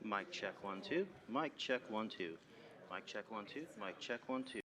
Mic check 1 2. Mic check 1 2. Mic check 1 2. Mic check 1 2.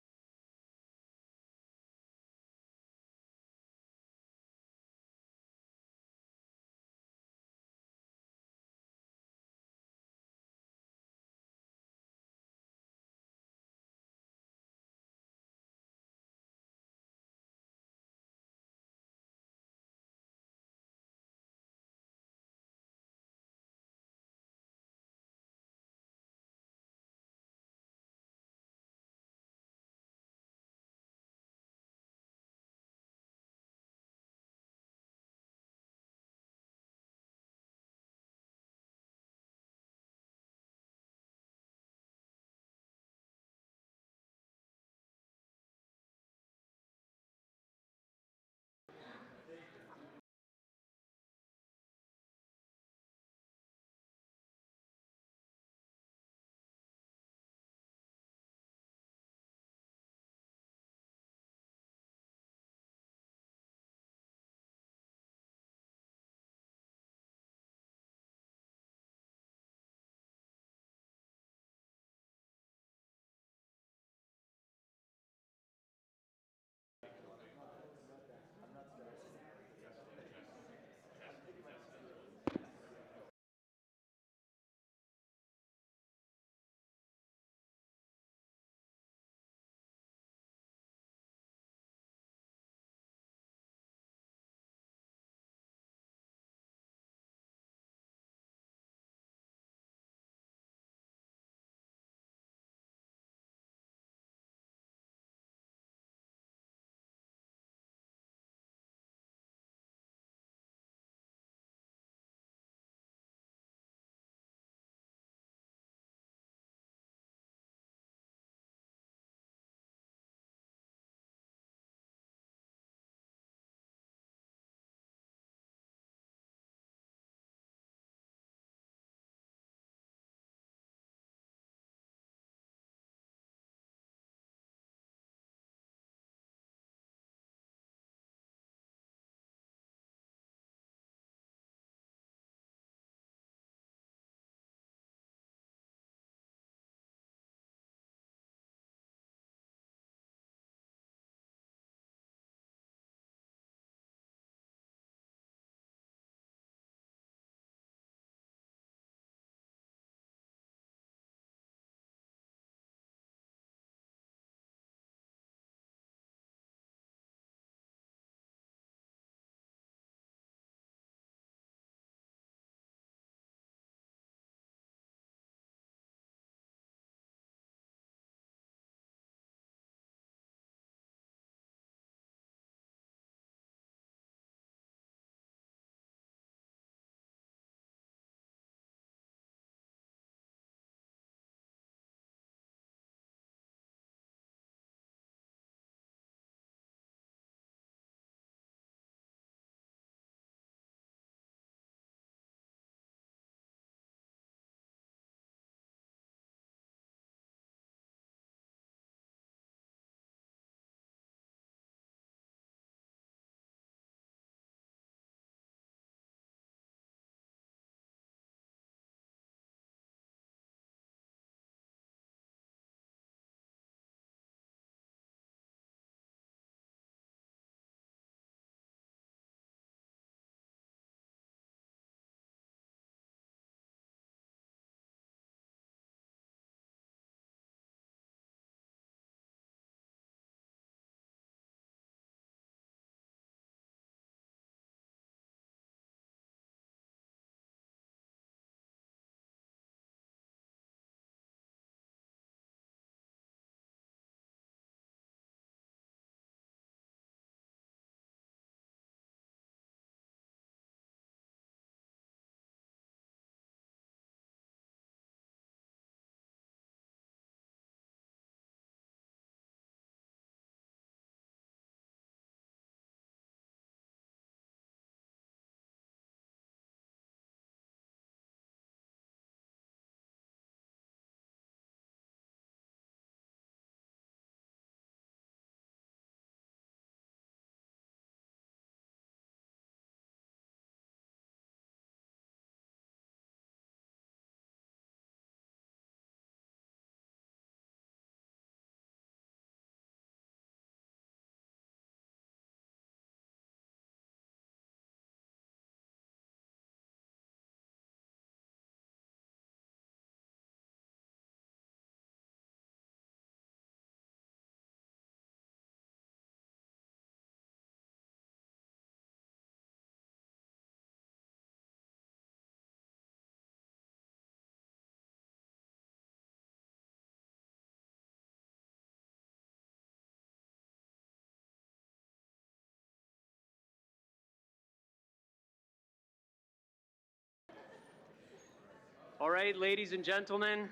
All right, ladies and gentlemen,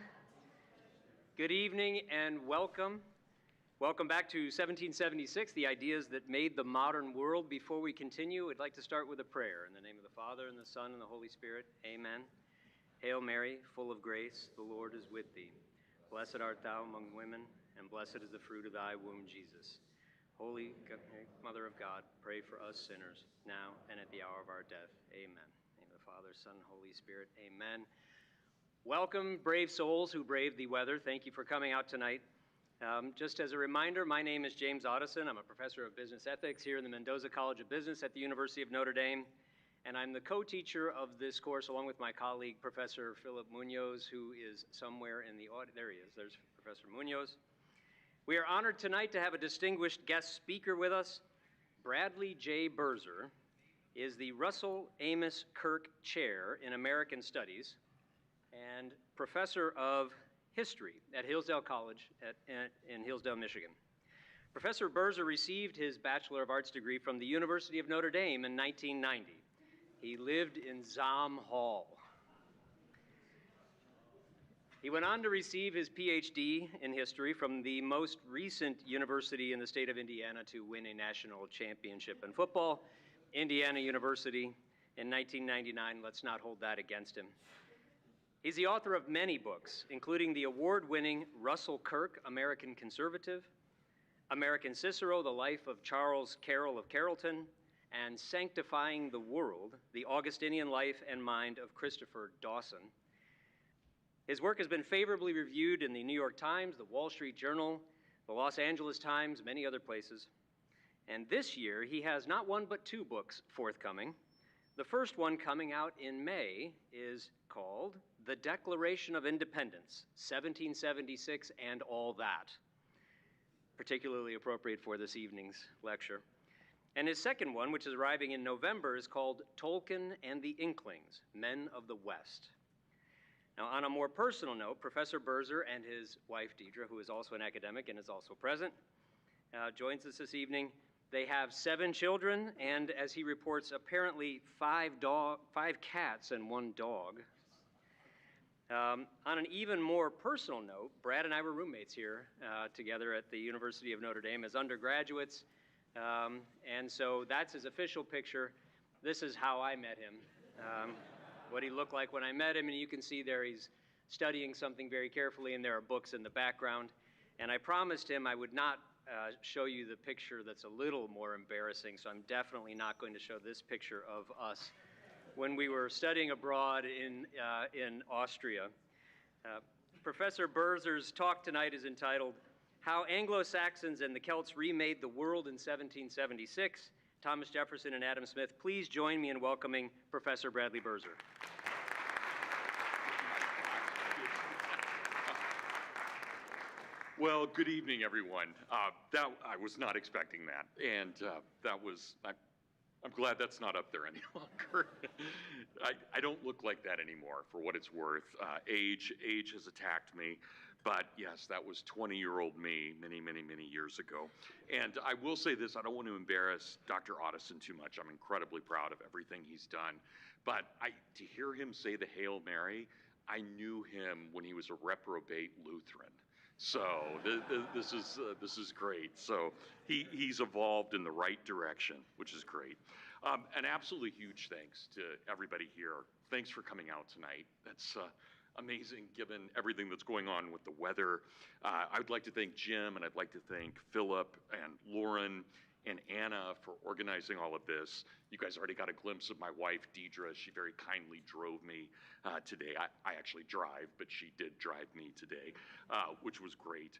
good evening and welcome. Welcome back to 1776, the ideas that made the modern world. Before we continue, I'd like to start with a prayer. In the name of the Father, and the Son, and the Holy Spirit, amen. Hail Mary, full of grace, the Lord is with thee. Blessed art thou among women, and blessed is the fruit of thy womb, Jesus. Holy Mother of God, pray for us sinners, now and at the hour of our death. Amen. In the name of the Father, Son, and Holy Spirit, amen. Welcome, brave souls who braved the weather. Thank you for coming out tonight. Just as a reminder, my name is James Otteson. I'm a professor of business ethics here in the Mendoza College of Business at the University of Notre Dame, and I'm the co-teacher of this course along with my colleague, Professor Philip Munoz, who is somewhere in the audience. There he is. There's Professor Munoz. We are honored tonight to have a distinguished guest speaker with us. Bradley J. Birzer is the Russell Amos Kirk Chair in American Studies and professor of history at Hillsdale College in Hillsdale, Michigan. Professor Birzer received his Bachelor of Arts degree from the University of Notre Dame in 1990. He lived in Zom Hall. He went on to receive his Ph.D. in history from the most recent university in the state of Indiana to win a national championship in football, Indiana University in 1999. Let's not hold that against him. He's the author of many books, including the award-winning Russell Kirk, American Conservative, American Cicero, The Life of Charles Carroll of Carrollton, and Sanctifying the World, The Augustinian Life and Mind of Christopher Dawson. His work has been favorably reviewed in the New York Times, the Wall Street Journal, the Los Angeles Times, many other places. And this year, he has not one but two books forthcoming. The first one coming out in May is called The Declaration of Independence, 1776 and All That, particularly appropriate for this evening's lecture. And his second one, which is arriving in November, is called Tolkien and the Inklings, Men of the West. Now, on a more personal note, Professor Birzer and his wife, Deidre, who is also an academic and is also present, joins us this evening. They have 7 children, and as he reports, apparently 5 cats and 1 dog. On an even more personal note, Brad and I were roommates here together at the University of Notre Dame as undergraduates, and so that's his official picture. This is how I met him, what he looked like when I met him, and you can see there he's studying something very carefully, and there are books in the background. And I promised him I would not show you the picture that's a little more embarrassing, so I'm definitely not going to show this picture of us when we were studying abroad in Austria. Professor Birzer's talk tonight is entitled, How Anglo-Saxons and the Celts Remade the World in 1776. Thomas Jefferson and Adam Smith, please join me in welcoming Professor Bradley Birzer. Well, good evening, everyone. I was not expecting that, and I'm glad that's not up there any longer. I don't look like that anymore, for what it's worth. Age has attacked me, but yes, that was 20-year-old me many, many, many years ago. And I will say this, I don't want to embarrass Dr. Otteson too much. I'm incredibly proud of everything he's done. But to hear him say the Hail Mary, I knew him when he was a reprobate Lutheran. So this is great. So he's evolved in the right direction, which is great. An absolutely huge thanks to everybody here. Thanks for coming out tonight. That's amazing given everything that's going on with the weather. I would like to thank Jim, and I'd like to thank Philip and Lauren and Anna for organizing all of this. You guys already got a glimpse of my wife, Deidre. She very kindly drove me today. I actually drive, but she did drive me today, which was great.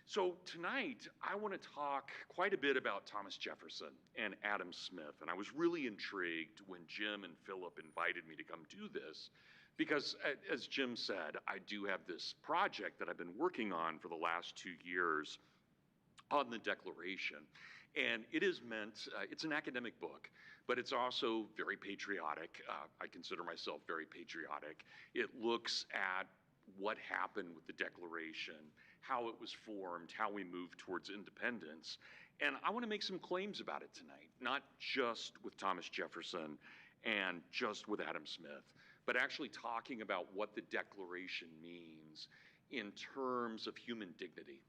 So tonight, I want to talk quite a bit about Thomas Jefferson and Adam Smith. And I was really intrigued when Jim and Philip invited me to come do this, because as Jim said, I do have this project that I've been working on for the last 2 years on the Declaration. And it is meant, it's an academic book, but it's also very patriotic. I consider myself very patriotic. It looks at what happened with the Declaration, how it was formed, how we moved towards independence. And I want to make some claims about it tonight, not just with Thomas Jefferson and just with Adam Smith, but actually talking about what the Declaration means in terms of human dignity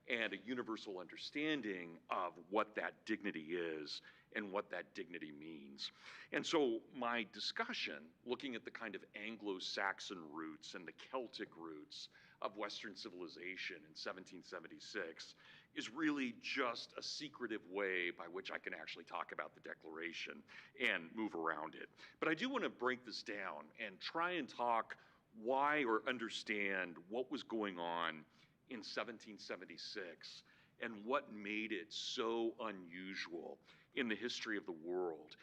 and a universal understanding of what that dignity is and what that dignity means. And so my discussion, looking at the kind of Anglo-Saxon roots and the Celtic roots of Western civilization in 1776, is really just a secretive way by which I can actually talk about the Declaration and move around it. But I do want to break this down and try and talk why or understand what was going on in 1776 and what made it so unusual in the history of the world.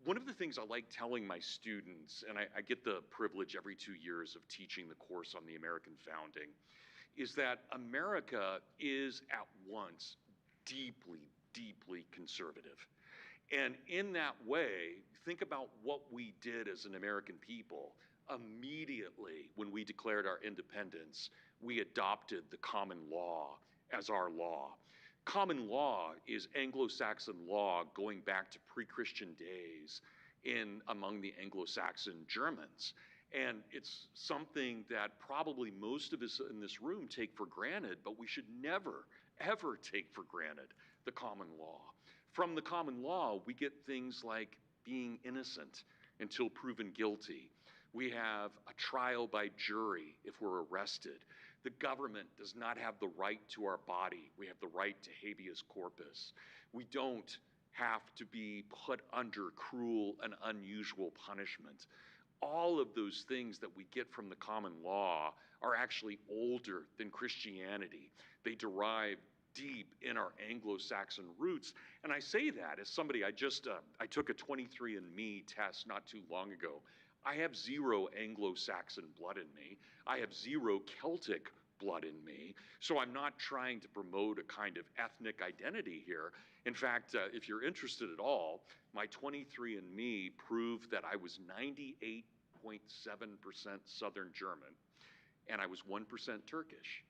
One of the things I like telling my students, and I get the privilege every 2 years of teaching the course on the American founding, is that America is at once deeply, deeply conservative. And in that way, think about what we did as an American people. Immediately when we declared our independence, we adopted the common law as our law. Common law is Anglo-Saxon law going back to pre-Christian days among the Anglo-Saxon Germans. And it's something that probably most of us in this room take for granted, but we should never, ever take for granted the common law. From the common law, we get things like being innocent until proven guilty. We have a trial by jury if we're arrested. The government does not have the right to our body. We have the right to habeas corpus. We don't have to be put under cruel and unusual punishment. All of those things that we get from the common law are actually older than Christianity. They derive deep in our Anglo-Saxon roots. And I say that as somebody, I took a 23andMe test not too long ago. I have 0 Anglo-Saxon blood in me. I have 0 Celtic blood in me. So I'm not trying to promote a kind of ethnic identity here. In fact, if you're interested at all, my 23andMe proved that I was 98.7% Southern German, and I was 1% Turkish.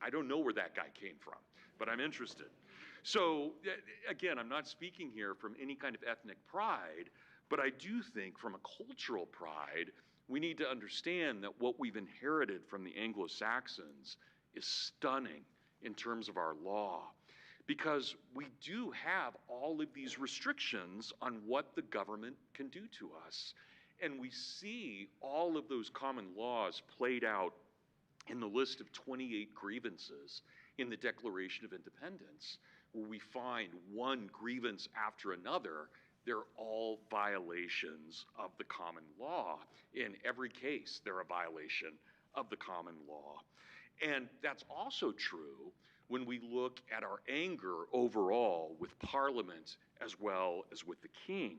I don't know where that guy came from, but I'm interested. So again, I'm not speaking here from any kind of ethnic pride, but I do think from a cultural pride, we need to understand that what we've inherited from the Anglo-Saxons is stunning in terms of our law, because we do have all of these restrictions on what the government can do to us. And we see all of those common laws played out in the list of 28 grievances in the Declaration of Independence, where we find one grievance after another. They're all violations of the common law. In every case, they're a violation of the common law. And that's also true when we look at our anger overall with Parliament as well as with the king.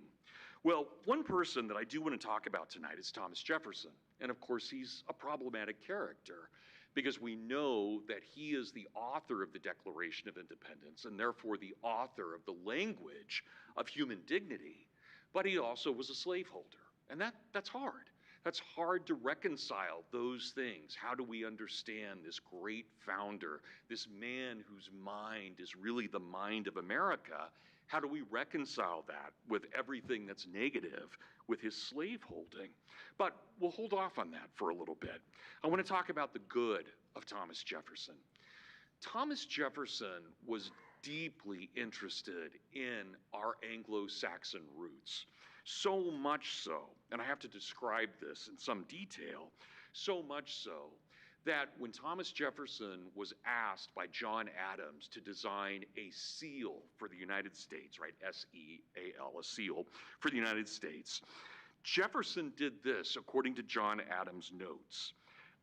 Well, one person that I do want to talk about tonight is Thomas Jefferson. And of course, he's a problematic character because we know that he is the author of the Declaration of Independence and therefore the author of the language of human dignity, but he also was a slaveholder. And that's hard. That's hard to reconcile those things. How do we understand this great founder, this man whose mind is really the mind of America? How do we reconcile that with everything that's negative with his slaveholding? But we'll hold off on that for a little bit. I want to talk about the good of Thomas Jefferson. Thomas Jefferson was deeply interested in our Anglo-Saxon roots. So much so, and I have to describe this in some detail, so much so that when Thomas Jefferson was asked by John Adams to design a seal for the United States, right, S-E-A-L, a seal for the United States, Jefferson did this according to John Adams' notes.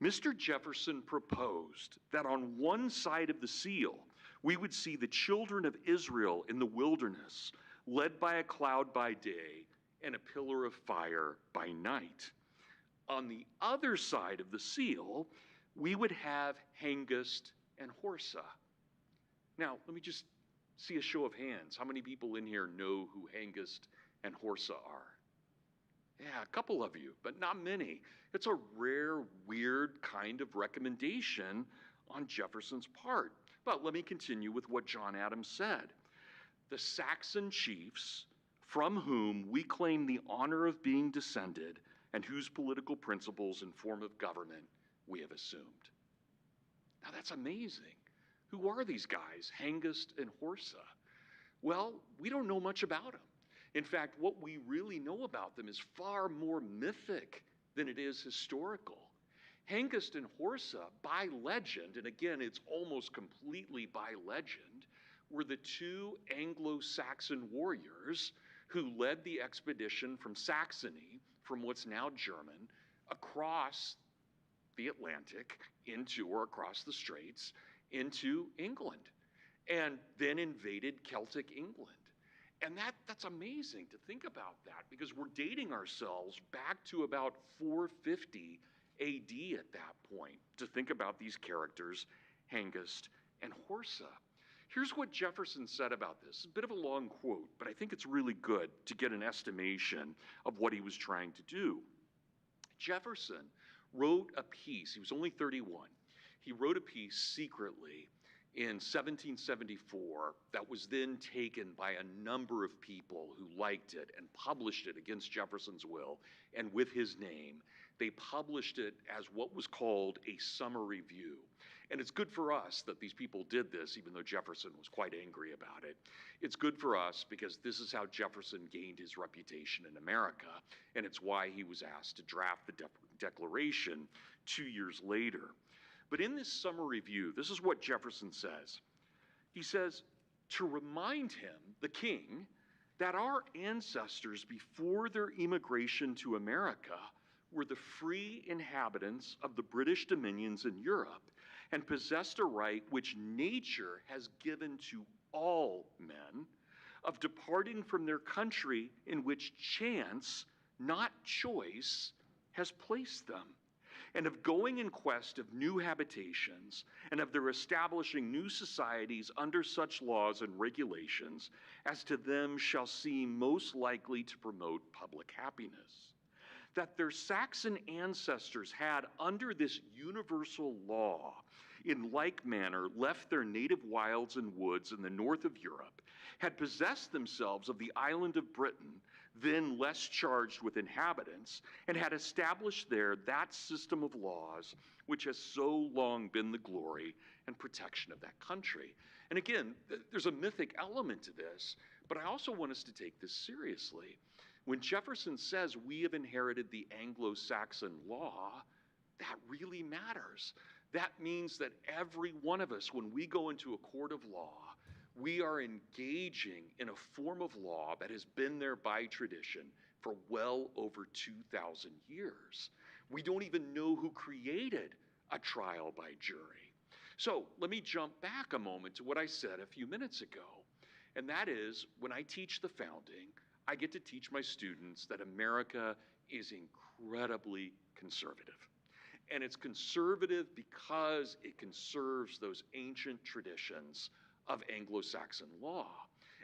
Mr. Jefferson proposed that on one side of the seal, we would see the children of Israel in the wilderness, led by a cloud by day and a pillar of fire by night. On the other side of the seal, we would have Hengist and Horsa. Now, let me just see a show of hands. How many people in here know who Hengist and Horsa are? Yeah, a couple of you, but not many. It's a rare, weird kind of recommendation on Jefferson's part. But let me continue with what John Adams said. The Saxon chiefs, from whom we claim the honor of being descended, and whose political principles and form of government we have assumed. Now that's amazing. Who are these guys, Hengist and Horsa? Well, we don't know much about them. In fact, what we really know about them is far more mythic than it is historical. Hengist and Horsa, by legend, and again, it's almost completely by legend, were the two Anglo-Saxon warriors who led the expedition from Saxony, from what's now German, across the Atlantic or across the Straits into England, and then invaded Celtic England. And that's amazing to think about that, because we're dating ourselves back to about 450 AD at that point to think about these characters, Hengist and Horsa. Here's what Jefferson said about this. It's a bit of a long quote, but I think it's really good to get an estimation of what he was trying to do. Jefferson wrote a piece, he was only 31, he wrote a piece secretly in 1774 that was then taken by a number of people who liked it and published it against Jefferson's will, and with his name. They published it as what was called a summer review. And it's good for us that these people did this, even though Jefferson was quite angry about it. It's good for us because this is how Jefferson gained his reputation in America, and it's why he was asked to draft the Declaration 2 years later. But in this summer review, this is what Jefferson says. He says, to remind him, the king, that our ancestors before their immigration to America were the free inhabitants of the British dominions in Europe and possessed a right which nature has given to all men of departing from their country in which chance, not choice, has placed them, and of going in quest of new habitations, and of their establishing new societies under such laws and regulations as to them shall seem most likely to promote public happiness. That their Saxon ancestors had, under this universal law, in like manner left their native wilds and woods in the north of Europe, had possessed themselves of the island of Britain, then less charged with inhabitants, and had established there that system of laws which has so long been the glory and protection of that country. And again, there's a mythic element to this, but I also want us to take this seriously. When Jefferson says we have inherited the Anglo-Saxon law, that really matters. That means that every one of us, when we go into a court of law, we are engaging in a form of law that has been there by tradition for well over 2,000 years. We don't even know who created a trial by jury. So let me jump back a moment to what I said a few minutes ago, and that is, when I teach the founding, I get to teach my students that America is incredibly conservative. And it's conservative because it conserves those ancient traditions of Anglo-Saxon law.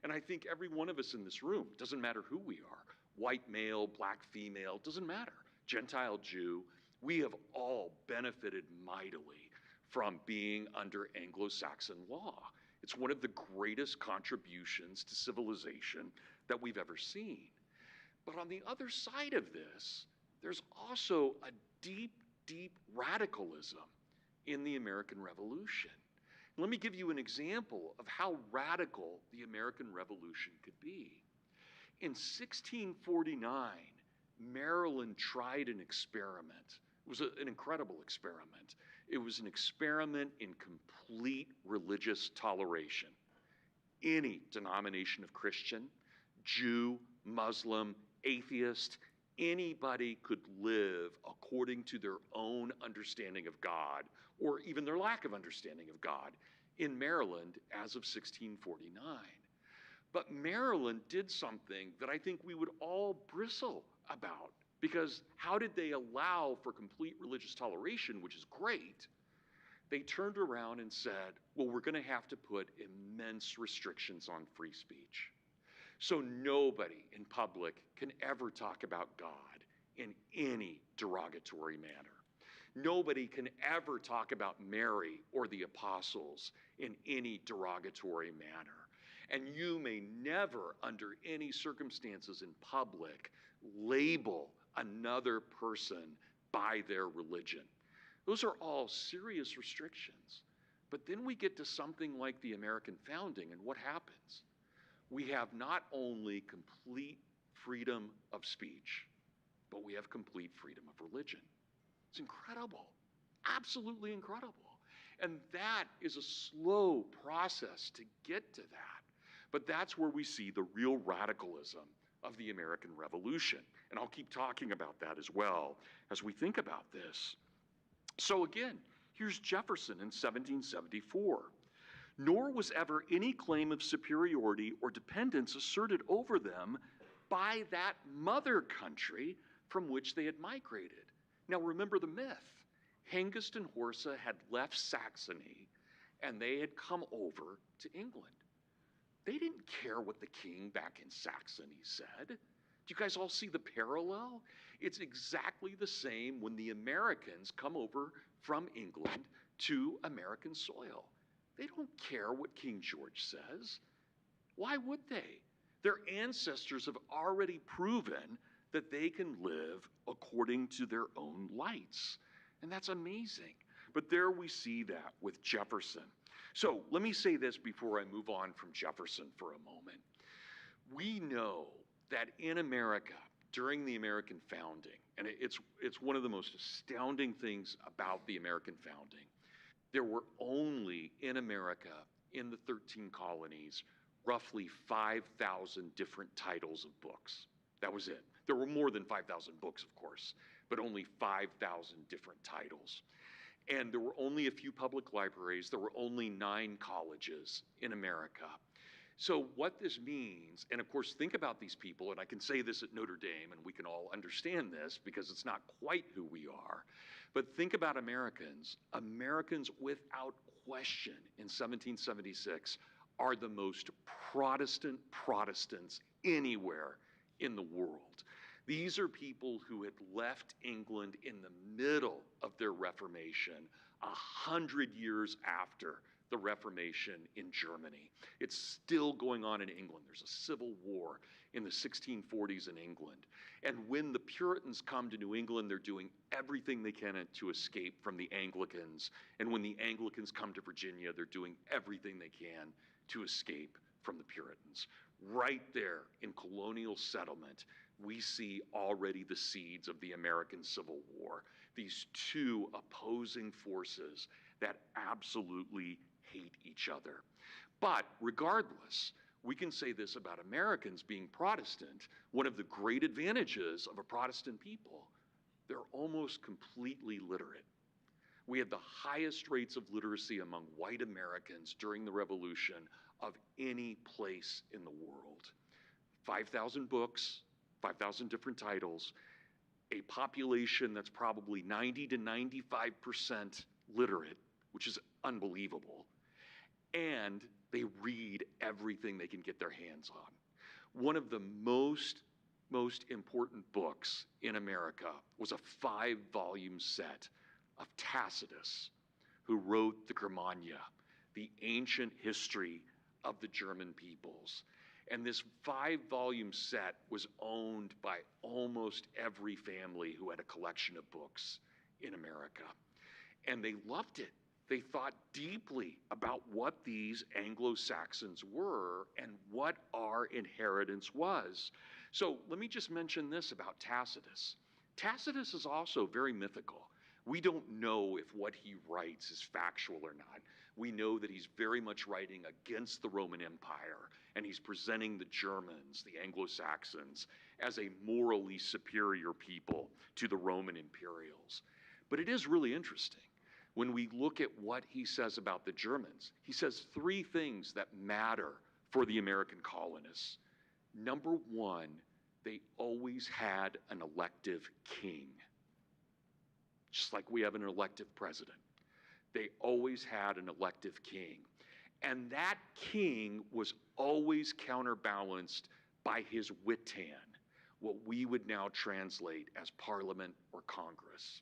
And I think every one of us in this room, doesn't matter who we are, white male, black female, doesn't matter, Gentile Jew, we have all benefited mightily from being under Anglo-Saxon law. It's one of the greatest contributions to civilization that we've ever seen. But on the other side of this, there's also a deep, deep radicalism in the American Revolution. Let me give you an example of how radical the American Revolution could be. In 1649, Maryland tried an experiment. It was an incredible experiment. It was an experiment in complete religious toleration. Any denomination of Christian, Jew, Muslim, atheist, anybody could live according to their own understanding of God, or even their lack of understanding of God, in Maryland as of 1649. But Maryland did something that I think we would all bristle about, because how did they allow for complete religious toleration, which is great? They turned around and said, well, we're going to have to put immense restrictions on free speech. So nobody in public can ever talk about God in any derogatory manner. Nobody can ever talk about Mary or the apostles in any derogatory manner. And you may never, under any circumstances in public, label another person by their religion. Those are all serious restrictions. But then we get to something like the American founding, and what happens? We have not only complete freedom of speech, but we have complete freedom of religion. It's incredible, absolutely incredible. And that is a slow process to get to that. But that's where we see the real radicalism of the American Revolution. And I'll keep talking about that as well as we think about this. So again, here's Jefferson in 1774. Nor was ever any claim of superiority or dependence asserted over them by that mother country from which they had migrated. Now remember the myth. Hengist and Horsa had left Saxony and they had come over to England. They didn't care what the king back in Saxony said. Do you guys all see the parallel? It's exactly the same when the Americans come over from England to American soil. They don't care what King George says. Why would they? Their ancestors have already proven that they can live according to their own lights. And that's amazing. But there we see that with Jefferson. So let me say this before I move on from Jefferson for a moment. We know that in America, during the American founding, and it's one of the most astounding things about the American founding, there were only in America, in the 13 colonies, roughly 5,000 different titles of books. That was it. There were more than 5,000 books, of course, but only 5,000 different titles. And there were only a few public libraries. There were only 9 colleges in America. So what this means, and of course, think about these people, and I can say this at Notre Dame, and we can all understand this because it's not quite who we are, but think about Americans. Americans, without question, in 1776, are the most Protestant Protestants anywhere in the world. These are people who had left England in the middle of their Reformation, 100 years after the Reformation in Germany. It's still going on in England. There's a civil war in the 1640s in England. And when the Puritans come to New England, they're doing everything they can to escape from the Anglicans. And when the Anglicans come to Virginia, they're doing everything they can to escape from the Puritans. Right there in colonial settlement, we see already the seeds of the American Civil War. These two opposing forces that absolutely hate each other. But regardless, we can say this about Americans being Protestant. One of the great advantages of a Protestant people, they're almost completely literate. We had the highest rates of literacy among white Americans during the Revolution of any place in the world. 5,000 books, 5,000 different titles, a population that's probably 90 to 95% literate, which is unbelievable, and they read everything they can get their hands on. One of the most important books in America was a 5-volume set of Tacitus, who wrote the Germania, the ancient history of the German peoples. And this 5-volume set was owned by almost every family who had a collection of books in America. And they loved it. They thought deeply about what these Anglo-Saxons were and what our inheritance was. So let me just mention this about Tacitus. Tacitus is also very mythical. We don't know if what he writes is factual or not. We know that he's very much writing against the Roman Empire, and he's presenting the Germans, the Anglo-Saxons, as a morally superior people to the Roman imperials. But it is really interesting. When we look at what he says about the Germans, he says 3 things that matter for the American colonists. Number 1, they always had an elective king, just like we have an elective president. They always had an elective king. And that king was always counterbalanced by his witan, what we would now translate as parliament or Congress.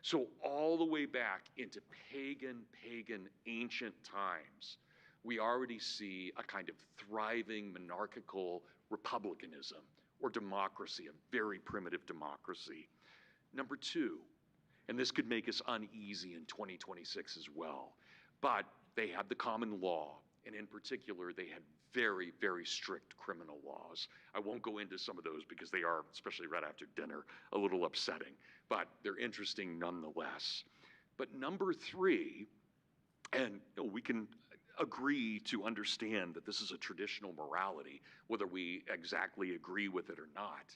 So all the way back into pagan ancient times, we already see a kind of thriving monarchical republicanism or democracy, a very primitive democracy. Number two, and this could make us uneasy in 2026 as well, but they had the common law, and in particular, they had very, very strict criminal laws. I won't go into some of those because they are, especially right after dinner, a little upsetting, but they're interesting nonetheless. But number three, and we can agree to understand that this is a traditional morality, whether we exactly agree with it or not.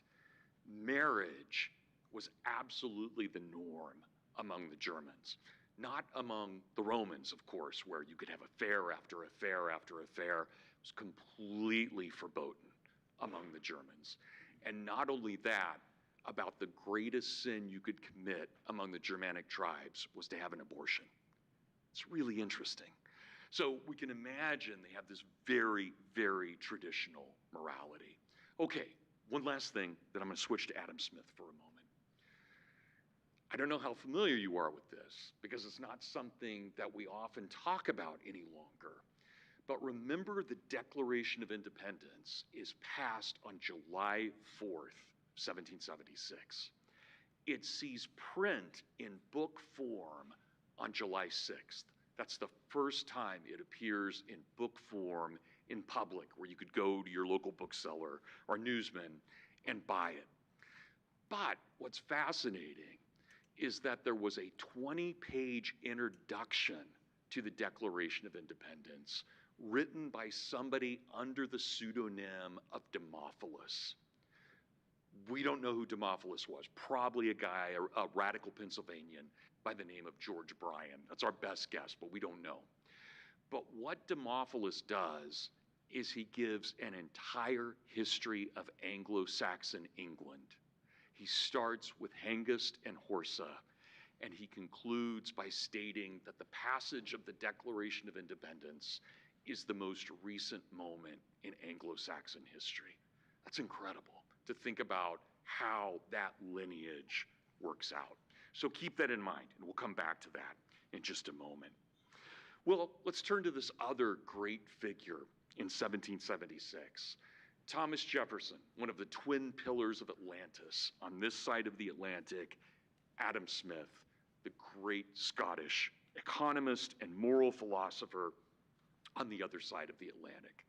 Marriage was absolutely the norm among the Germans. Not among the Romans, of course, where you could have affair after affair after affair. It was completely verboten among the Germans. And not only that, about the greatest sin you could commit among the Germanic tribes was to have an abortion. It's really interesting. So we can imagine they have this very, very traditional morality. Okay, one last thing, then I'm going to switch to Adam Smith for a moment. I don't know how familiar you are with this, because it's not something that we often talk about any longer. But remember, the Declaration of Independence is passed on July 4th, 1776. It sees print in book form on July 6th. That's the first time it appears in book form in public, where you could go to your local bookseller or newsman and buy it. But what's fascinating is that there was a 20-page introduction to the Declaration of Independence written by somebody under the pseudonym of Demophilus. We don't know who Demophilus was. Probably a guy, a radical Pennsylvanian by the name of George Bryan. That's our best guess, but we don't know. But what Demophilus does is he gives an entire history of Anglo-Saxon England. He starts with Hengist and Horsa, and he concludes by stating that the passage of the Declaration of Independence is the most recent moment in Anglo-Saxon history. That's incredible to think about how that lineage works out. So keep that in mind, and we'll come back to that in just a moment. Well, let's turn to this other great figure in 1776. Thomas Jefferson, one of the twin pillars of Atlantis. On this side of the Atlantic, Adam Smith, the great Scottish economist and moral philosopher, on the other side of the Atlantic.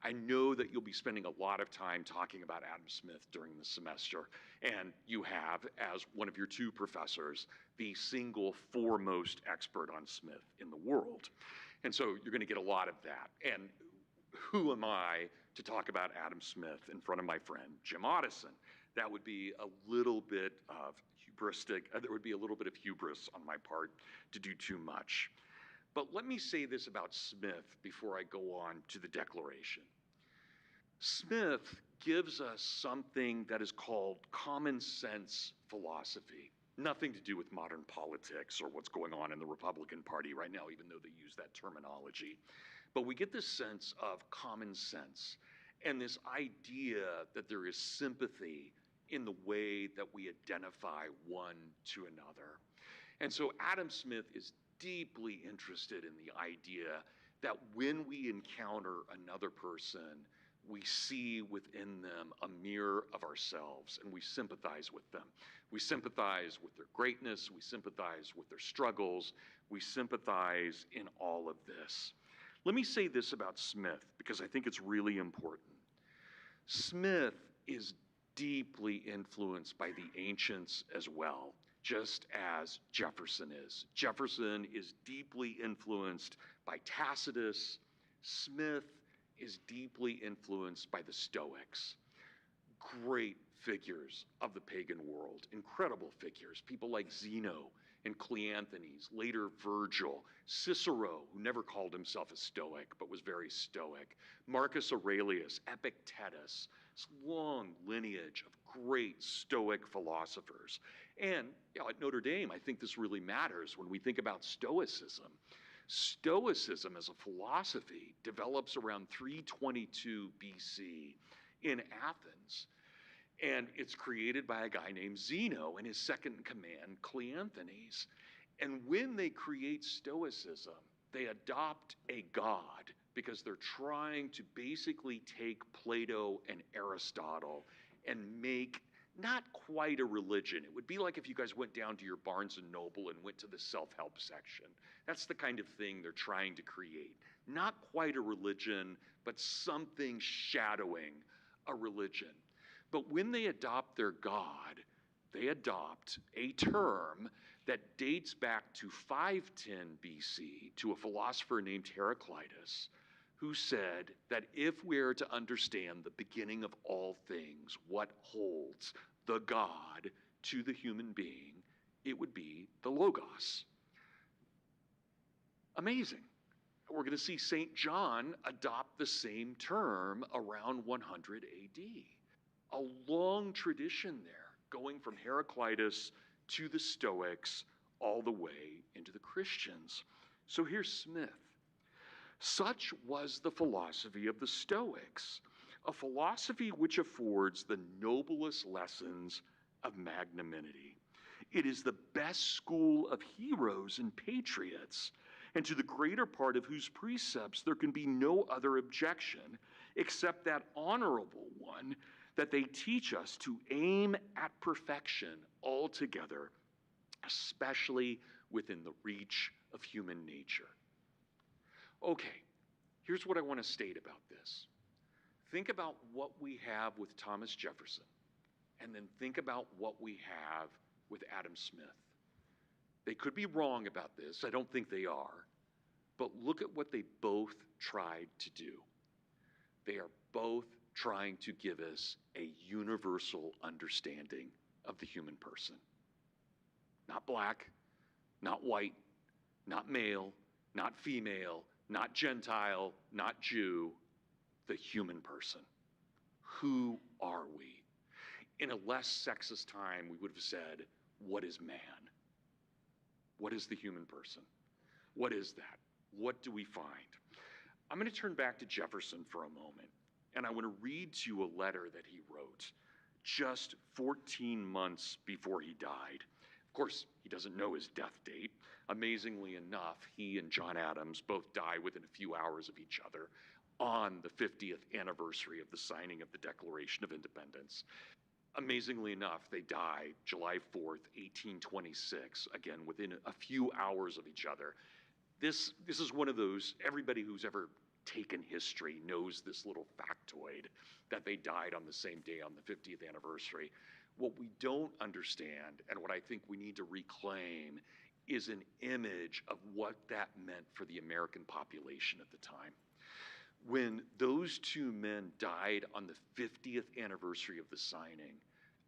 I know that you'll be spending a lot of time talking about Adam Smith during the semester, and you have, as one of your two professors, the single foremost expert on Smith in the world. And so you're going to get a lot of that. And who am I to talk about Adam Smith in front of my friend Jim Madison? That would be a little bit of hubristic. There would be a little bit of hubris on my part to do too much. But let me say this about Smith before I go on to the Declaration. Smith gives us something that is called common sense philosophy. Nothing to do with modern politics or what's going on in the Republican Party right now, even though they use that terminology. But we get this sense of common sense and this idea that there is sympathy in the way that we identify one to another. And so Adam Smith is deeply interested in the idea that when we encounter another person, we see within them a mirror of ourselves, and we sympathize with them. We sympathize with their greatness, we sympathize with their struggles, we sympathize in all of this. Let me say this about Smith, because I think it's really important. Smith is deeply influenced by the ancients as well, just as Jefferson is. Jefferson is deeply influenced by Tacitus. Smith is deeply influenced by the Stoics. Great figures of the pagan world, incredible figures, people like Zeno and Cleanthes, later Virgil, Cicero, who never called himself a Stoic but was very Stoic, Marcus Aurelius, Epictetus, this long lineage of great Stoic philosophers. And at Notre Dame, I think this really matters when we think about Stoicism. Stoicism as a philosophy develops around 322 BC in Athens. And it's created by a guy named Zeno and his second in command, Cleanthes. And when they create Stoicism, they adopt a god because they're trying to basically take Plato and Aristotle and make not quite a religion. It would be like if you guys went down to your Barnes & Noble and went to the self-help section. That's the kind of thing they're trying to create. Not quite a religion, but something shadowing a religion. But when they adopt their God, they adopt a term that dates back to 510 BC to a philosopher named Heraclitus, who said that if we are to understand the beginning of all things, what holds the God to the human being, it would be the Logos. Amazing. We're going to see St. John adopt the same term around 100 AD. A long tradition there, going from Heraclitus to the Stoics all the way into the Christians. So here's Smith. Such was the philosophy of the Stoics, a philosophy which affords the noblest lessons of magnanimity. It is the best school of heroes and patriots, and to the greater part of whose precepts there can be no other objection except that honorable one, that they teach us to aim at perfection altogether, especially within the reach of human nature. Okay, here's what I want to state about this. Think about what we have with Thomas Jefferson, and then think about what we have with Adam Smith. They could be wrong about this. I don't think they are. But look at what they both tried to do. They are both trying to give us a universal understanding of the human person. Not black, not white, not male, not female, not Gentile, not Jew, the human person. Who are we? In a less sexist time, we would have said, what is man? What is the human person? What is that? What do we find? I'm going to turn back to Jefferson for a moment, and I want to read to you a letter that he wrote just 14 months before he died. Of course, he doesn't know his death date. Amazingly enough, he and John Adams both die within a few hours of each other on the 50th anniversary of the signing of the Declaration of Independence. Amazingly enough, they die July 4th, 1826, again, within a few hours of each other. This is one of those, everybody who's ever taken history knows this little factoid that they died on the same day on the 50th anniversary. What we don't understand, and what I think we need to reclaim, is an image of what that meant for the American population at the time. When those two men died on the 50th anniversary of the signing,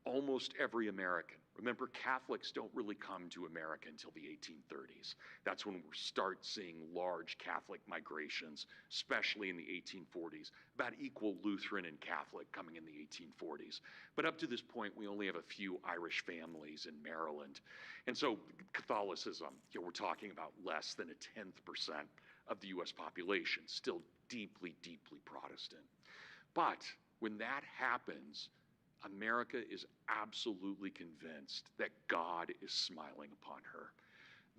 almost every American, remember, Catholics don't really come to America until the 1830s. That's when we start seeing large Catholic migrations, especially in the 1840s, about equal Lutheran and Catholic coming in the 1840s. But up to this point, we only have a few Irish families in Maryland. And so Catholicism, we're talking about less than a 10% of the US population, still deeply, deeply Protestant. But when that happens, America is absolutely convinced that God is smiling upon her.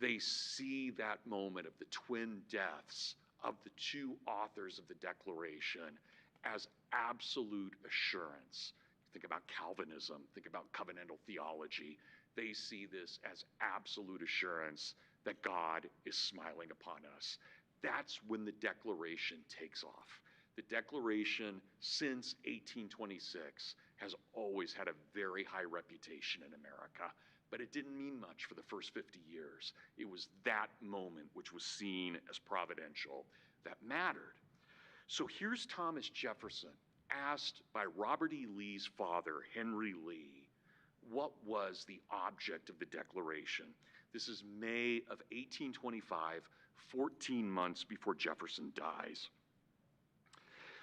They see that moment of the twin deaths of the two authors of the Declaration as absolute assurance. Think about Calvinism, think about covenantal theology. They see this as absolute assurance that God is smiling upon us. That's when the Declaration takes off. The Declaration, since 1826, has always had a very high reputation in America, but it didn't mean much for the first 50 years. It was that moment, which was seen as providential, that mattered. So here's Thomas Jefferson, asked by Robert E. Lee's father, Henry Lee, what was the object of the Declaration. This is May of 1825, 14 months before Jefferson dies.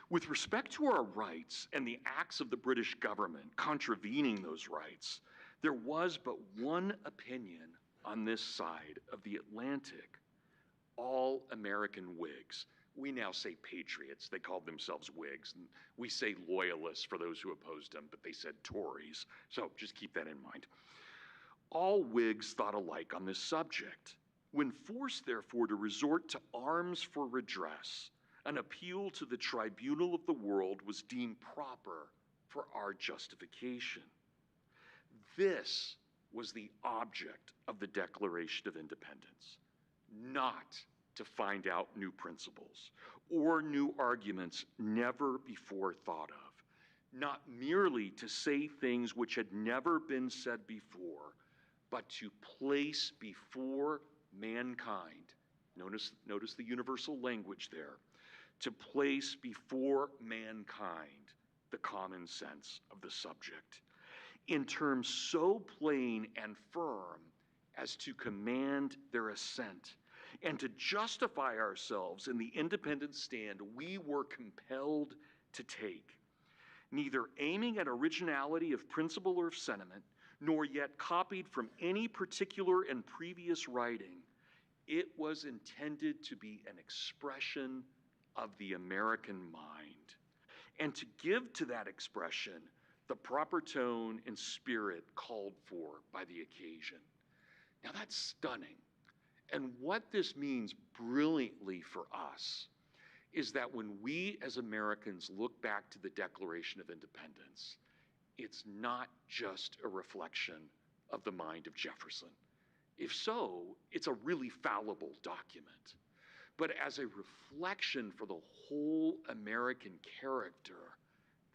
With respect to our rights and the acts of the British government contravening those rights, there was but one opinion on this side of the Atlantic. All American Whigs. We now say patriots. They called themselves Whigs. And we say loyalists for those who opposed them, but they said Tories. So just keep that in mind. All Whigs thought alike on this subject. When forced, therefore, to resort to arms for redress, an appeal to the tribunal of the world was deemed proper for our justification. This was the object of the Declaration of Independence, not to find out new principles or new arguments never before thought of, not merely to say things which had never been said before, but to place before mankind, notice the universal language there, to place before mankind the common sense of the subject in terms so plain and firm as to command their assent and to justify ourselves in the independent stand we were compelled to take, neither aiming at originality of principle or of sentiment, nor yet copied from any particular and previous writing. It was intended to be an expression of the American mind, and to give to that expression the proper tone and spirit called for by the occasion. Now that's stunning. And what this means brilliantly for us is that when we as Americans look back to the Declaration of Independence, it's not just a reflection of the mind of Jefferson. If so, it's a really fallible document. But as a reflection for the whole American character,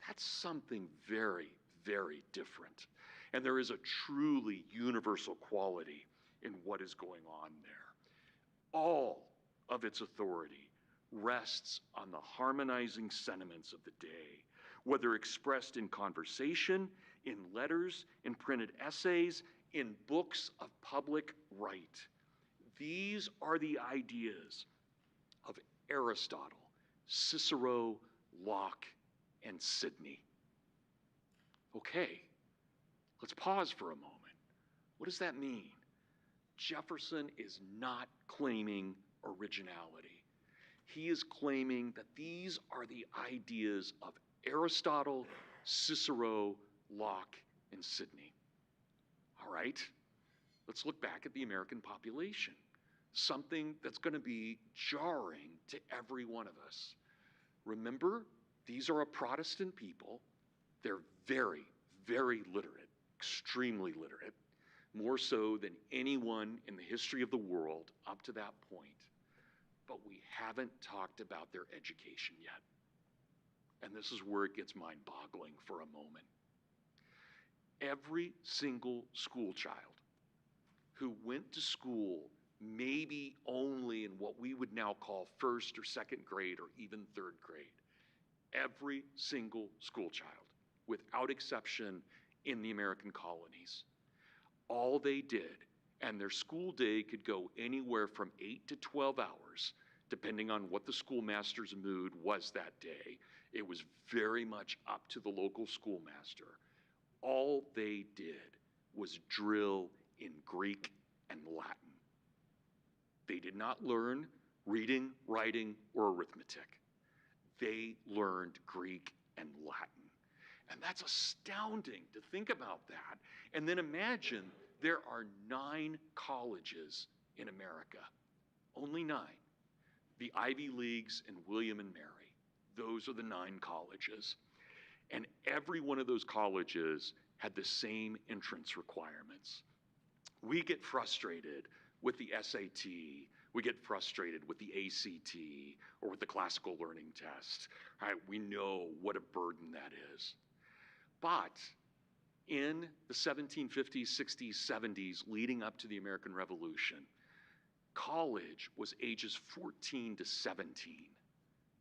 that's something very, very different. And there is a truly universal quality in what is going on there. All of its authority rests on the harmonizing sentiments of the day, whether expressed in conversation, in letters, in printed essays, in books of public right. These are the ideas of Aristotle, Cicero, Locke, and Sidney. Okay, let's pause for a moment. What does that mean? Jefferson is not claiming originality. He is claiming that these are the ideas of Aristotle, Cicero, Locke, and Sidney. All right, let's look back at the American population, something that's going to be jarring to every one of us. Remember, these are a Protestant people. They're very, very literate, extremely literate, more so than anyone in the history of the world up to that point. But we haven't talked about their education yet. And this is where it gets mind-boggling for a moment. Every single school child who went to school maybe only in what we would now call first or second grade or even third grade, every single school child, without exception in the American colonies, all they did, and their school day could go anywhere from 8 to 12 hours, depending on what the schoolmaster's mood was that day. It was very much up to the local schoolmaster. All they did was drill in Greek and Latin. They did not learn reading, writing, or arithmetic. They learned Greek and Latin. And that's astounding to think about that. And then imagine there are 9 colleges in America, only 9. The Ivy Leagues and William and Mary, those are the 9 colleges. And every one of those colleges had the same entrance requirements. We get frustrated with the SAT, we get frustrated with the ACT, or with the classical learning test. Right? We know what a burden that is. But in the 1750s, 60s, 70s, leading up to the American Revolution, college was ages 14 to 17,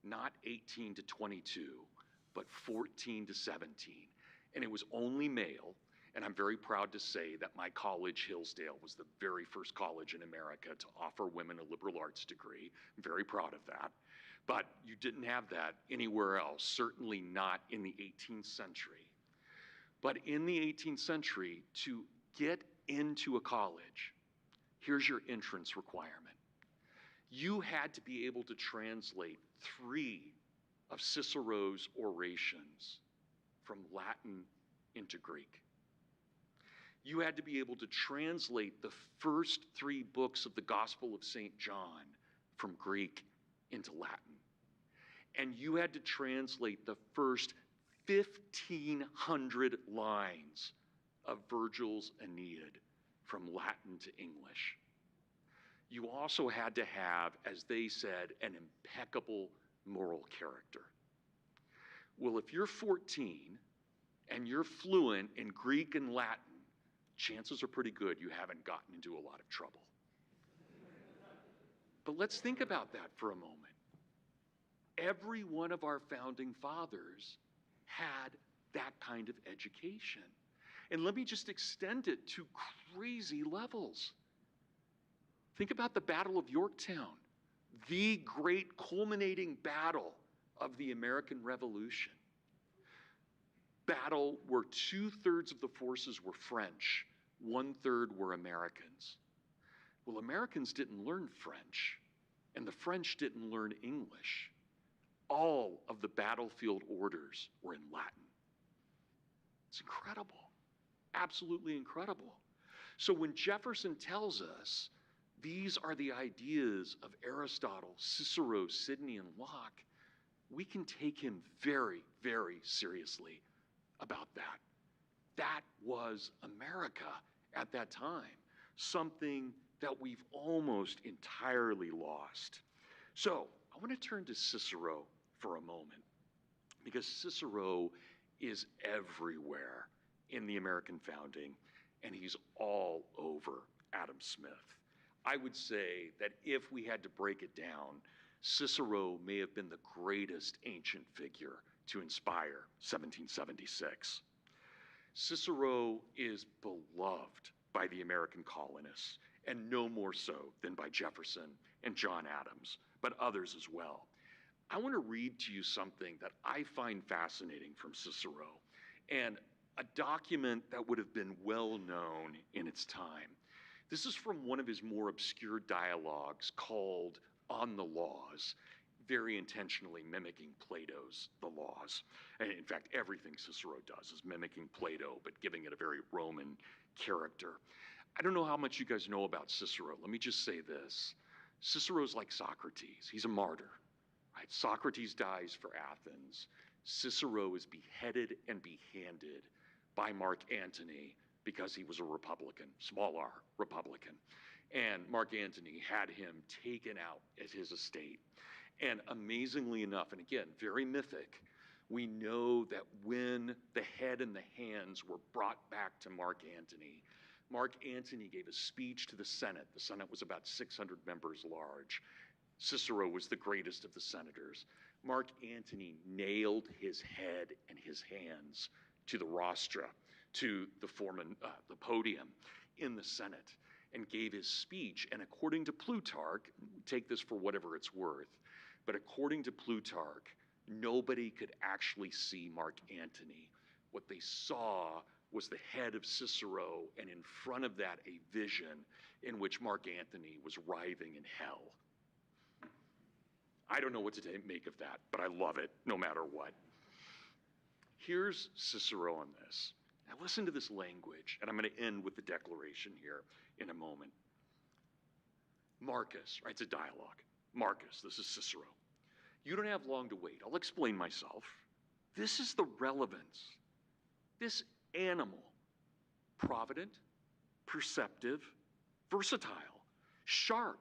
not 18 to 22, but 14 to 17. And it was only male, and I'm very proud to say that my college, Hillsdale, was the very first college in America to offer women a liberal arts degree. I'm very proud of that. But you didn't have that anywhere else, certainly not in the 18th century. But in the 18th century, to get into a college, here's your entrance requirement. You had to be able to translate 3 of Cicero's orations from Latin into Greek. You had to be able to translate the first 3 books of the Gospel of St. John from Greek into Latin. And you had to translate the first 1,500 lines of Virgil's Aeneid from Latin to English. You also had to have, as they said, an impeccable moral character. Well, if you're 14 and you're fluent in Greek and Latin, chances are pretty good you haven't gotten into a lot of trouble. But let's think about that for a moment. Every one of our founding fathers had that kind of education. And let me just extend it to crazy levels. Think about the Battle of Yorktown, the great culminating battle of the American Revolution. Battle where 2/3 of the forces were French, 1/3 were Americans. Well, Americans didn't learn French, and the French didn't learn English. All of the battlefield orders were in Latin. It's incredible, absolutely incredible. So when Jefferson tells us these are the ideas of Aristotle, Cicero, Sidney, and Locke, we can take him very, very seriously about that. That was America at that time, something that we've almost entirely lost. So I want to turn to Cicero for a moment, because Cicero is everywhere in the American founding, and he's all over Adam Smith. I would say that if we had to break it down, Cicero may have been the greatest ancient figure to inspire 1776. Cicero is beloved by the American colonists, and no more so than by Jefferson and John Adams, but others as well. I want to read to you something that I find fascinating from Cicero, and a document that would have been well known in its time. This is from one of his more obscure dialogues called On the Laws, very intentionally mimicking Plato's The Laws. And in fact, everything Cicero does is mimicking Plato, but giving it a very Roman character. I don't know how much you guys know about Cicero. Let me just say this. Cicero's like Socrates. He's a martyr. Right? Socrates dies for Athens. Cicero is beheaded and behanded by Mark Antony because he was a Republican, small r Republican. And Mark Antony had him taken out at his estate. And amazingly enough, and again, very mythic, we know that when the head and the hands were brought back to Mark Antony gave a speech to the Senate. The Senate was about 600 members large. Cicero was the greatest of the senators. Mark Antony nailed his head and his hands to the rostra, to the podium in the Senate, and gave his speech. And according to Plutarch, take this for whatever it's worth, but according to Plutarch, nobody could actually see Mark Antony. What they saw was the head of Cicero, and in front of that, a vision in which Mark Antony was writhing in hell. I don't know what to make of that, but I love it no matter what. Here's Cicero on this. Now listen to this language, and I'm going to end with the declaration here in a moment. Marcus, right, it's a dialogue. Marcus, this is Cicero. You don't have long to wait. I'll explain myself. This is the relevance. This animal, provident, perceptive, versatile, sharp,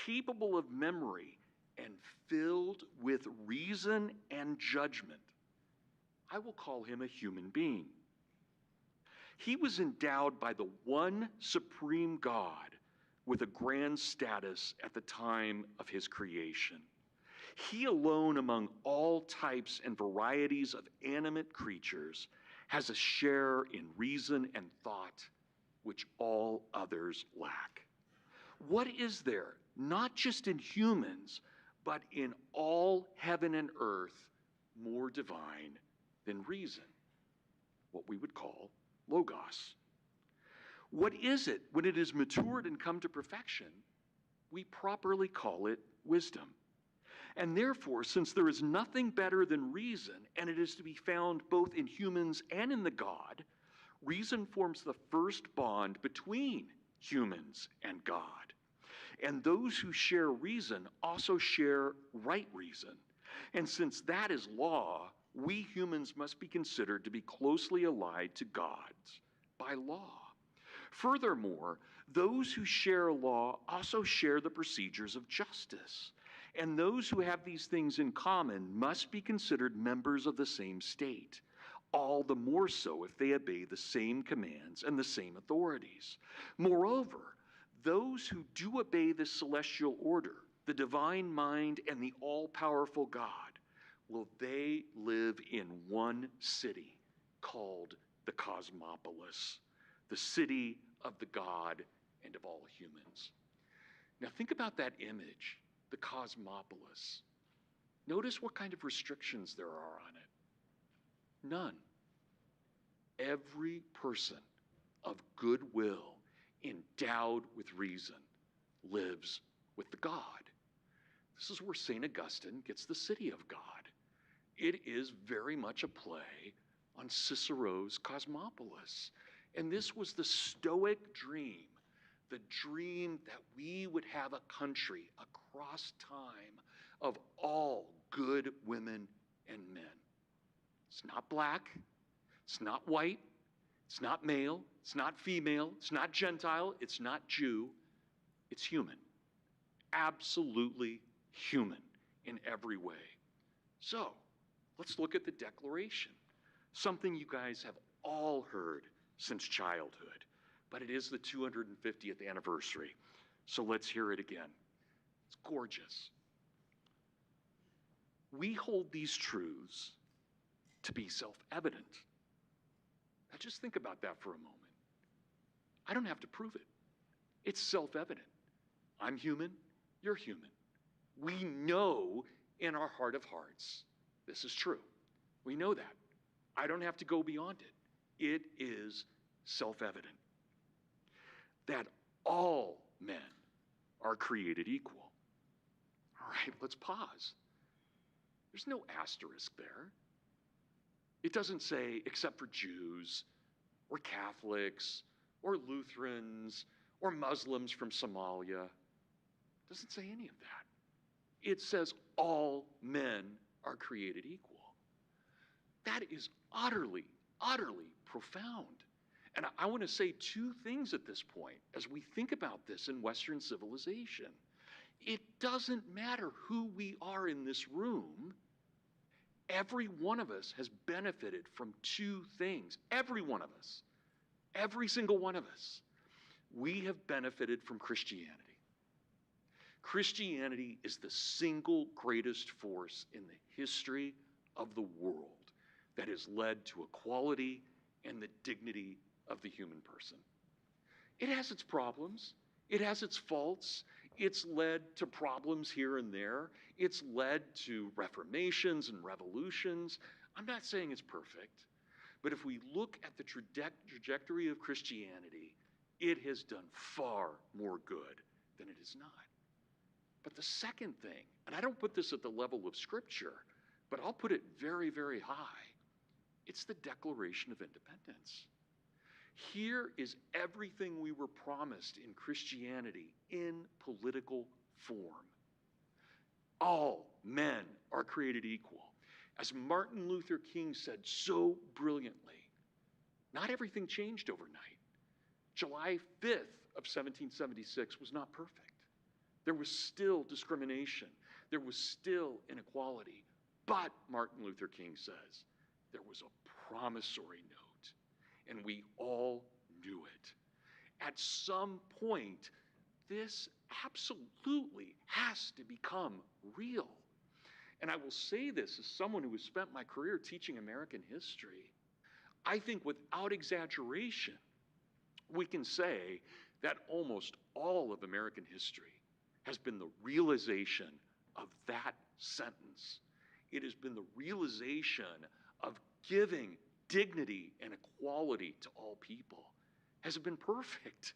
capable of memory, and filled with reason and judgment. I will call him a human being. He was endowed by the one supreme God with a grand status at the time of his creation. He alone among all types and varieties of animate creatures has a share in reason and thought which all others lack. What is there, not just in humans, but in all heaven and earth, more divine than reason? What we would call logos. What is it when it is matured and come to perfection? We properly call it wisdom. And therefore, since there is nothing better than reason, and it is to be found both in humans and in the God, reason forms the first bond between humans and God. And those who share reason also share right reason. And since that is law, we humans must be considered to be closely allied to gods by law. Furthermore, those who share law also share the procedures of justice. And those who have these things in common must be considered members of the same state, all the more so if they obey the same commands and the same authorities. Moreover, those who do obey the celestial order, the divine mind, and the all-powerful God, will they live in one city called the Cosmopolis, the city of the God and of all humans. Now think about that image, the Cosmopolis. Notice what kind of restrictions there are on it. None. Every person of goodwill, endowed with reason, lives with the God. This is where St. Augustine gets the city of God. It is very much a play on Cicero's Cosmopolis. And this was the Stoic dream, the dream that we would have a country across time of all good women and men. It's not black, it's not white, it's not male, it's not female, it's not Gentile, it's not Jew, it's human. Absolutely human in every way. So, let's look at the Declaration, something you guys have all heard since childhood, but it is the 250th anniversary, so let's hear it again. It's gorgeous. We hold these truths to be self-evident. Now just think about that for a moment. I don't have to prove it. It's self-evident. I'm human, you're human. We know in our heart of hearts this is true. We know that. I don't have to go beyond it. It is self-evident that all men are created equal. All right, let's pause. There's no asterisk there. It doesn't say except for Jews or Catholics or Lutherans or Muslims from Somalia. It doesn't say any of that. It says all men are created equal. That is utterly, utterly profound. And I want to say two things at this point as we think about this in Western civilization. It doesn't matter who we are in this room. Every one of us has benefited from two things. Every one of us. Every single one of us. We have benefited from Christianity. Christianity is the single greatest force in the history of the world that has led to equality and the dignity of the human person. It has its problems. It has its faults. It's led to problems here and there. It's led to reformations and revolutions. I'm not saying it's perfect, but if we look at the trajectory of Christianity, it has done far more good than it has not. But the second thing, and I don't put this at the level of Scripture, but I'll put it very, very high, it's the Declaration of Independence. Here is everything we were promised in Christianity in political form. All men are created equal. As Martin Luther King said so brilliantly, not everything changed overnight. July 5th of 1776 was not perfect. There was still discrimination. There was still inequality. But, Martin Luther King says, there was a promissory note, and we all knew it. At some point, this absolutely has to become real. And I will say this as someone who has spent my career teaching American history. I think without exaggeration, we can say that almost all of American history has been the realization of that sentence. It has been the realization of giving dignity and equality to all people. Has it been perfect?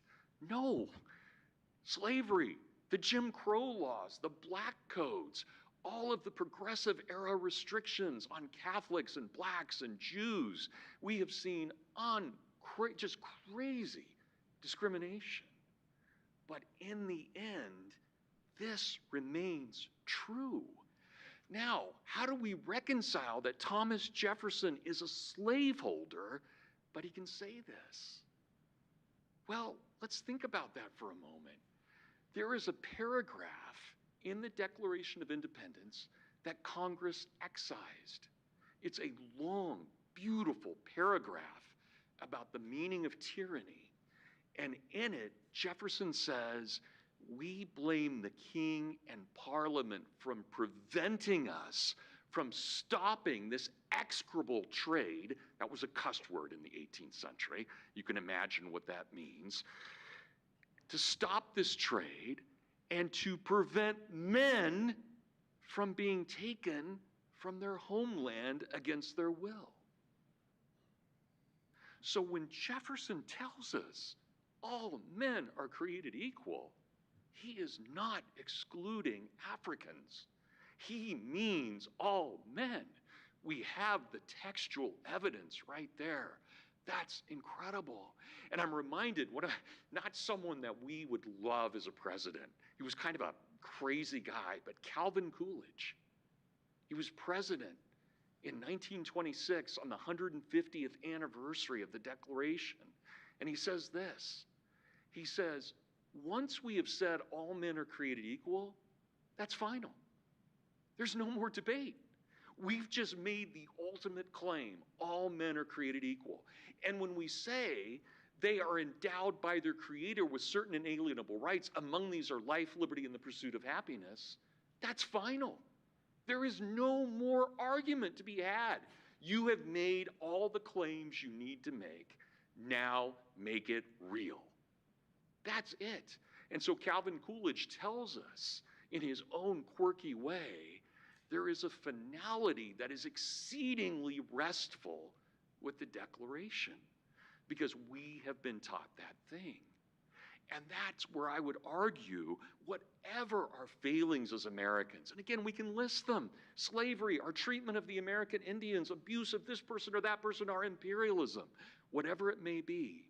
No. Slavery, the Jim Crow laws, the black codes, all of the progressive era restrictions on Catholics and blacks and Jews, we have seen just crazy discrimination. But in the end, this remains true. Now, how do we reconcile that Thomas Jefferson is a slaveholder, but he can say this? Well, let's think about that for a moment. There is a paragraph in the Declaration of Independence that Congress excised. It's a long, beautiful paragraph about the meaning of tyranny. And in it, Jefferson says, we blame the king and parliament from preventing us from stopping this execrable trade. That was a cuss word in the 18th century. You can imagine what that means. To stop this trade and to prevent men from being taken from their homeland against their will. So when Jefferson tells us all men are created equal, he is not excluding Africans. He means all men. We have the textual evidence right there. That's incredible. And I'm reminded, not someone that we would love as a president. He was kind of a crazy guy, but Calvin Coolidge. He was president in 1926 on the 150th anniversary of the Declaration. And he says this. He says, once we have said all men are created equal, that's final. There's no more debate. We've just made the ultimate claim, all men are created equal. And when we say they are endowed by their Creator with certain inalienable rights, among these are life, liberty, and the pursuit of happiness, that's final. There is no more argument to be had. You have made all the claims you need to make. Now make it real. That's it. And so Calvin Coolidge tells us in his own quirky way, there is a finality that is exceedingly restful with the Declaration because we have been taught that thing. And that's where I would argue whatever our failings as Americans, and again, we can list them, slavery, our treatment of the American Indians, abuse of this person or that person, our imperialism, whatever it may be,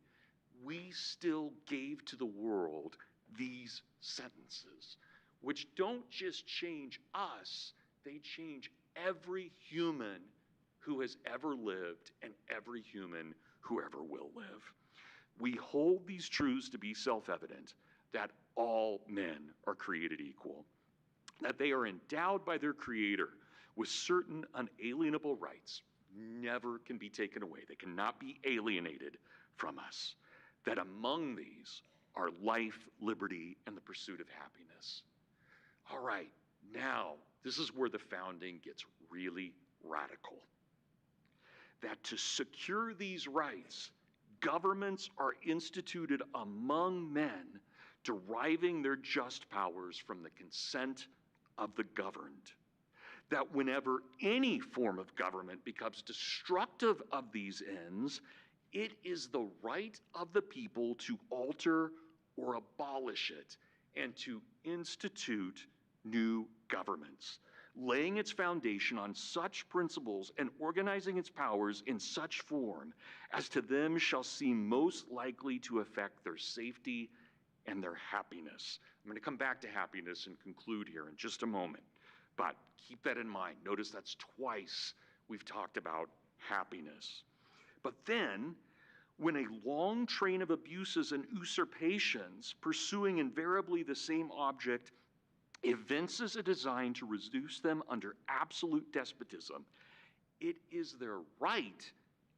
we still gave to the world these sentences, which don't just change us, they change every human who has ever lived and every human who ever will live. We hold these truths to be self-evident, that all men are created equal, that they are endowed by their Creator with certain unalienable rights, never can be taken away. They cannot be alienated from us. That among these are life, liberty, and the pursuit of happiness. All right, now, this is where the founding gets really radical. That to secure these rights, governments are instituted among men, deriving their just powers from the consent of the governed. That whenever any form of government becomes destructive of these ends, it is the right of the people to alter or abolish it and to institute new governments, laying its foundation on such principles and organizing its powers in such form as to them shall seem most likely to affect their safety and their happiness. I'm going to come back to happiness and conclude here in just a moment, but keep that in mind. Notice that's twice we've talked about happiness. But then, when a long train of abuses and usurpations pursuing invariably the same object evinces a design to reduce them under absolute despotism, it is their right,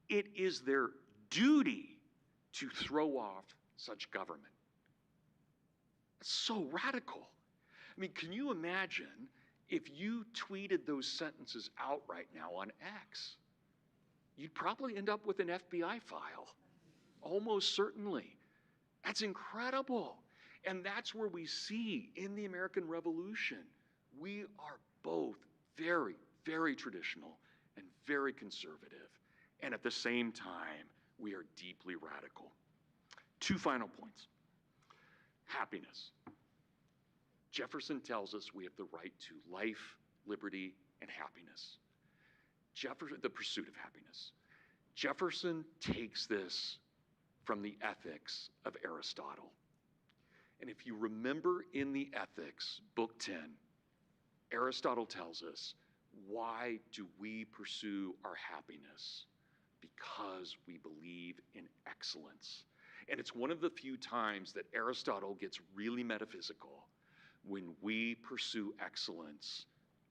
it is their duty to throw off such government. It's so radical. I mean, can you imagine if you tweeted those sentences out right now on X? You'd probably end up with an FBI file, almost certainly. That's incredible. And that's where we see in the American Revolution, we are both very, very traditional and very conservative. And at the same time, we are deeply radical. Two final points. Happiness. Jefferson tells us we have the right to life, liberty, and happiness. The pursuit of happiness. Jefferson takes this from the Ethics of Aristotle. And if you remember in the Ethics, Book 10, Aristotle tells us Why do we pursue our happiness? Because we believe in excellence. And it's one of the few times that Aristotle gets really metaphysical. When we pursue excellence,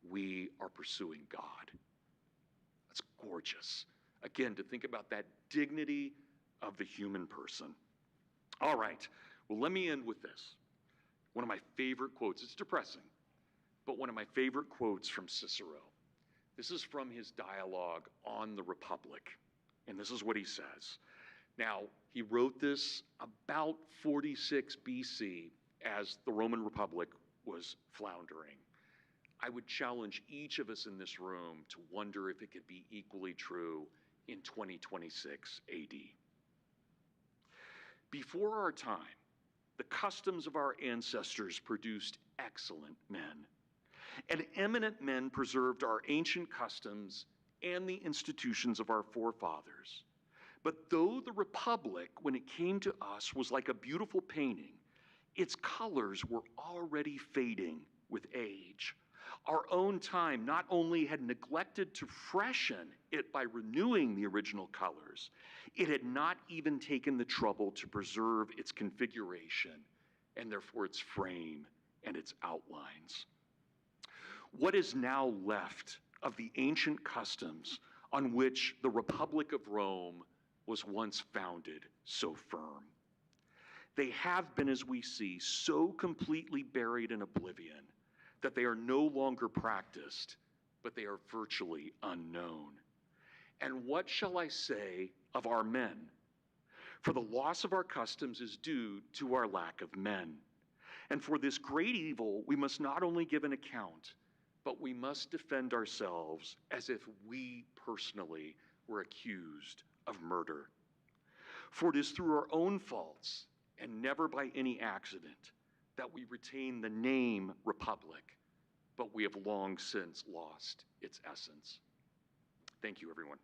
we are pursuing God. That's gorgeous. Again, to think about that dignity of the human person. All right, well, let me end with this. One of my favorite quotes. It's depressing, but one of my favorite quotes from Cicero. This is from his dialogue on the Republic, and this is what he says. Now, he wrote this about 46 BC as the Roman Republic was floundering. I would challenge each of us in this room to wonder if it could be equally true in 2026 AD. Before our time, the customs of our ancestors produced excellent men, and eminent men preserved our ancient customs and the institutions of our forefathers. But though the Republic, when it came to us, was like a beautiful painting, its colors were already fading with age. Our own time not only had neglected to freshen it by renewing the original colors, it had not even taken the trouble to preserve its configuration and therefore its frame and its outlines. What is now left of the ancient customs on which the Republic of Rome was once founded so firm? They have been, as we see, so completely buried in oblivion that they are no longer practiced, but they are virtually unknown. And what shall I say of our men? For the loss of our customs is due to our lack of men. And for this great evil, we must not only give an account, but we must defend ourselves as if we personally were accused of murder. For it is through our own faults, and never by any accident, that we retain the name Republic, but we have long since lost its essence. Thank you, everyone.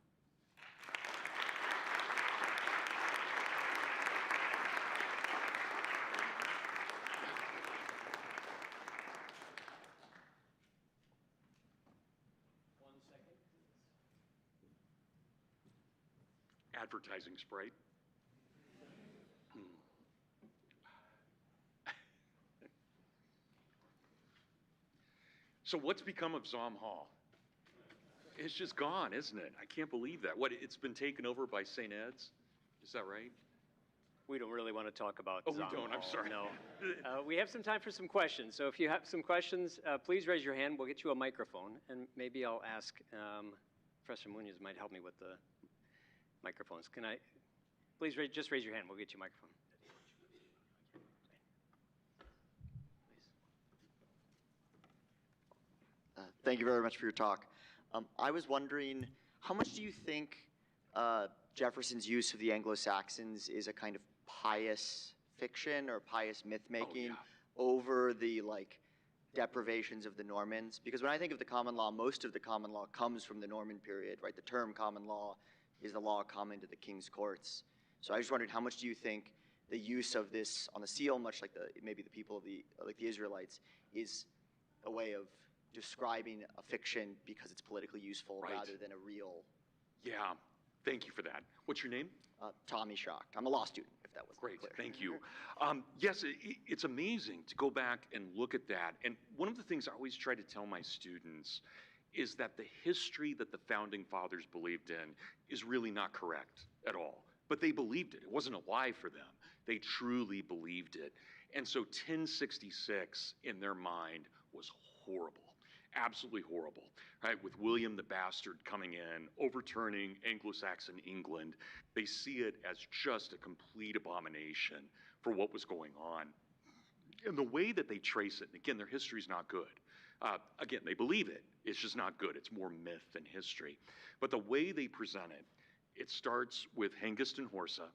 Advertising Sprite. So what's become of Zom Hall? It's just gone, isn't it? I can't believe that. What, it's been taken over by St. Ed's? Is that right? We don't really want to talk about Oh, we Zom don't. I'm Hall, sorry. No. We have some time for some questions. So if you have some questions, please raise your hand. We'll get you a microphone. And maybe I'll ask, Professor Munoz might help me with the microphones. Can I, please just raise your hand. We'll get you a microphone. Thank you very much for your talk. I was wondering, how much do you think Jefferson's use of the Anglo-Saxons is a kind of pious fiction or pious myth-making over the deprivations of the Normans? Because when I think of the common law, most of the common law comes from the Norman period, right? The term common law is the law common to the king's courts. So I just wondered, how much do you think the use of this on the seal, much like maybe the people of like the Israelites, is a way of describing a fiction because it's politically useful rather than a real? Yeah, thank you for that. What's your name? Tommy Schacht. I'm a law student, if that was Great, clear. thank you. Yes, it's amazing to go back and look at that. And one of the things I always try to tell my students is that the history that the founding fathers believed in is really not correct at all. But they believed it. It wasn't a lie for them. They truly believed it. And so 1066 in their mind was horrible. Absolutely horrible, right? With William the Bastard coming in, overturning Anglo-Saxon England, they see it as just a complete abomination for what was going on. And the way that they trace it, and again, their history's not good. Again, they believe it. It's just not good. It's more myth than history. But the way they present it, it starts with Hengist and Horsa.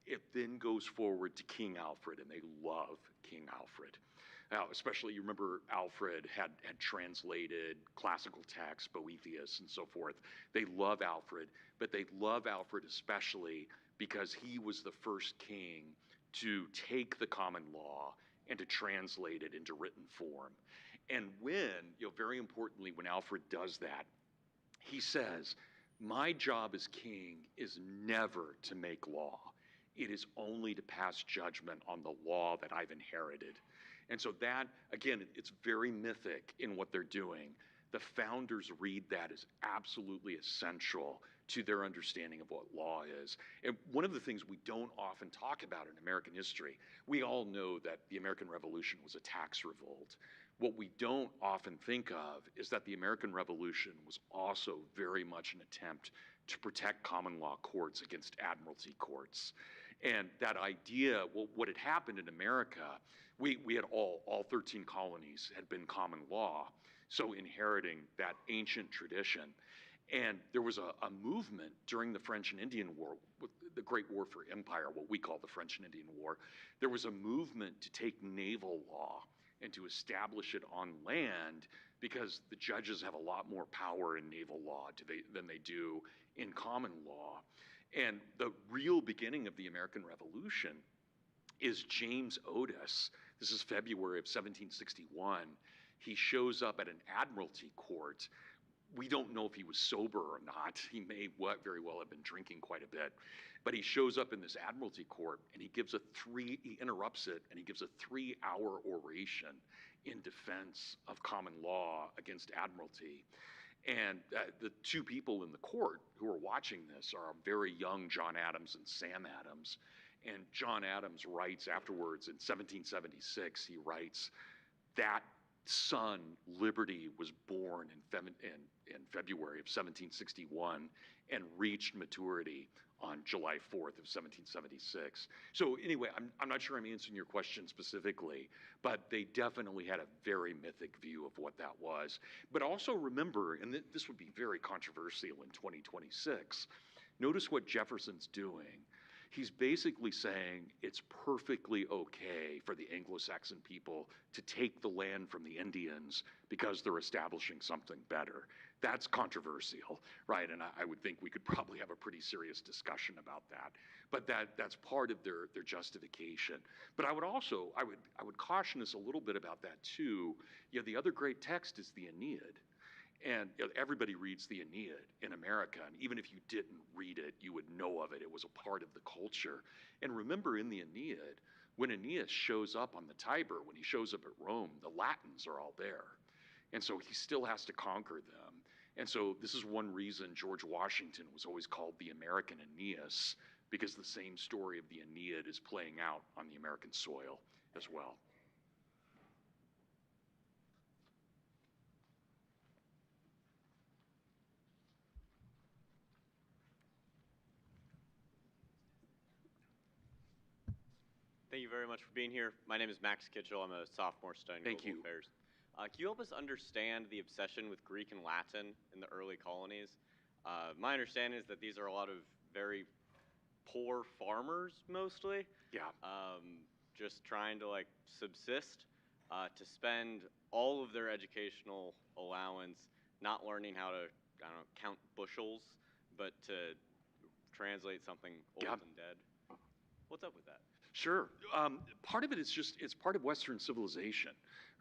It then goes forward to King Alfred, and they love King Alfred. Now, especially, you remember Alfred had translated classical texts, Boethius and so forth. They love Alfred, but they love Alfred especially because he was the first king to take the common law and to translate it into written form. And when, very importantly, when Alfred does that, he says, my job as king is never to make law. It is only to pass judgment on the law that I've inherited. And so that, again, it's very mythic in what they're doing. The founders read that as absolutely essential to their understanding of what law is. And one of the things we don't often talk about in American history, we all know that the American Revolution was a tax revolt. What we don't often think of is that the American Revolution was also very much an attempt to protect common law courts against admiralty courts. And that idea, well, what had happened in America, we had all 13 colonies had been common law, so inheriting that ancient tradition. And there was a movement during the French and Indian War, the Great War for Empire, what we call the French and Indian War. There was a movement to take naval law and to establish it on land, because the judges have a lot more power in naval law than they do in common law. And the real beginning of the American Revolution is James Otis. This is February of 1761. He shows up at an admiralty court. We don't know if he was sober or not. He may very well have been drinking quite a bit. But he shows up in this admiralty court, and he interrupts it, and he gives a 3-hour oration in defense of common law against admiralty. And the two people in the court who are watching this are a very young John Adams and Sam Adams. And John Adams writes afterwards in 1776, he writes, that son, Liberty, was born in February of 1761 and reached maturity on July 4th of 1776. So anyway, I'm not sure I'm answering your question specifically, but they definitely had a very mythic view of what that was. But also remember, and this would be very controversial in 2026, notice what Jefferson's doing. He's basically saying it's perfectly okay for the Anglo-Saxon people to take the land from the Indians because they're establishing something better. That's controversial, right? And I would think we could probably have a pretty serious discussion about that. But that's part of their justification. But I would caution us a little bit about that too. The other great text is the Aeneid. And everybody reads the Aeneid in America, and even if you didn't read it, you would know of it. It was a part of the culture. And remember, in the Aeneid, when Aeneas shows up on the Tiber, when he shows up at Rome, the Latins are all there. And so he still has to conquer them. And so this is one reason George Washington was always called the American Aeneas, because the same story of the Aeneid is playing out on the American soil as well. Thank you very much for being here. My name is Max Kitchell. I'm a sophomore studying global affairs. Can you help us understand the obsession with Greek and Latin in the early colonies? My understanding is that these are a lot of very poor farmers, mostly. Yeah. Just trying to subsist, to spend all of their educational allowance not learning how to, count bushels, but to translate something old and dead. What's up with that? Sure. Part of it is it's part of Western civilization,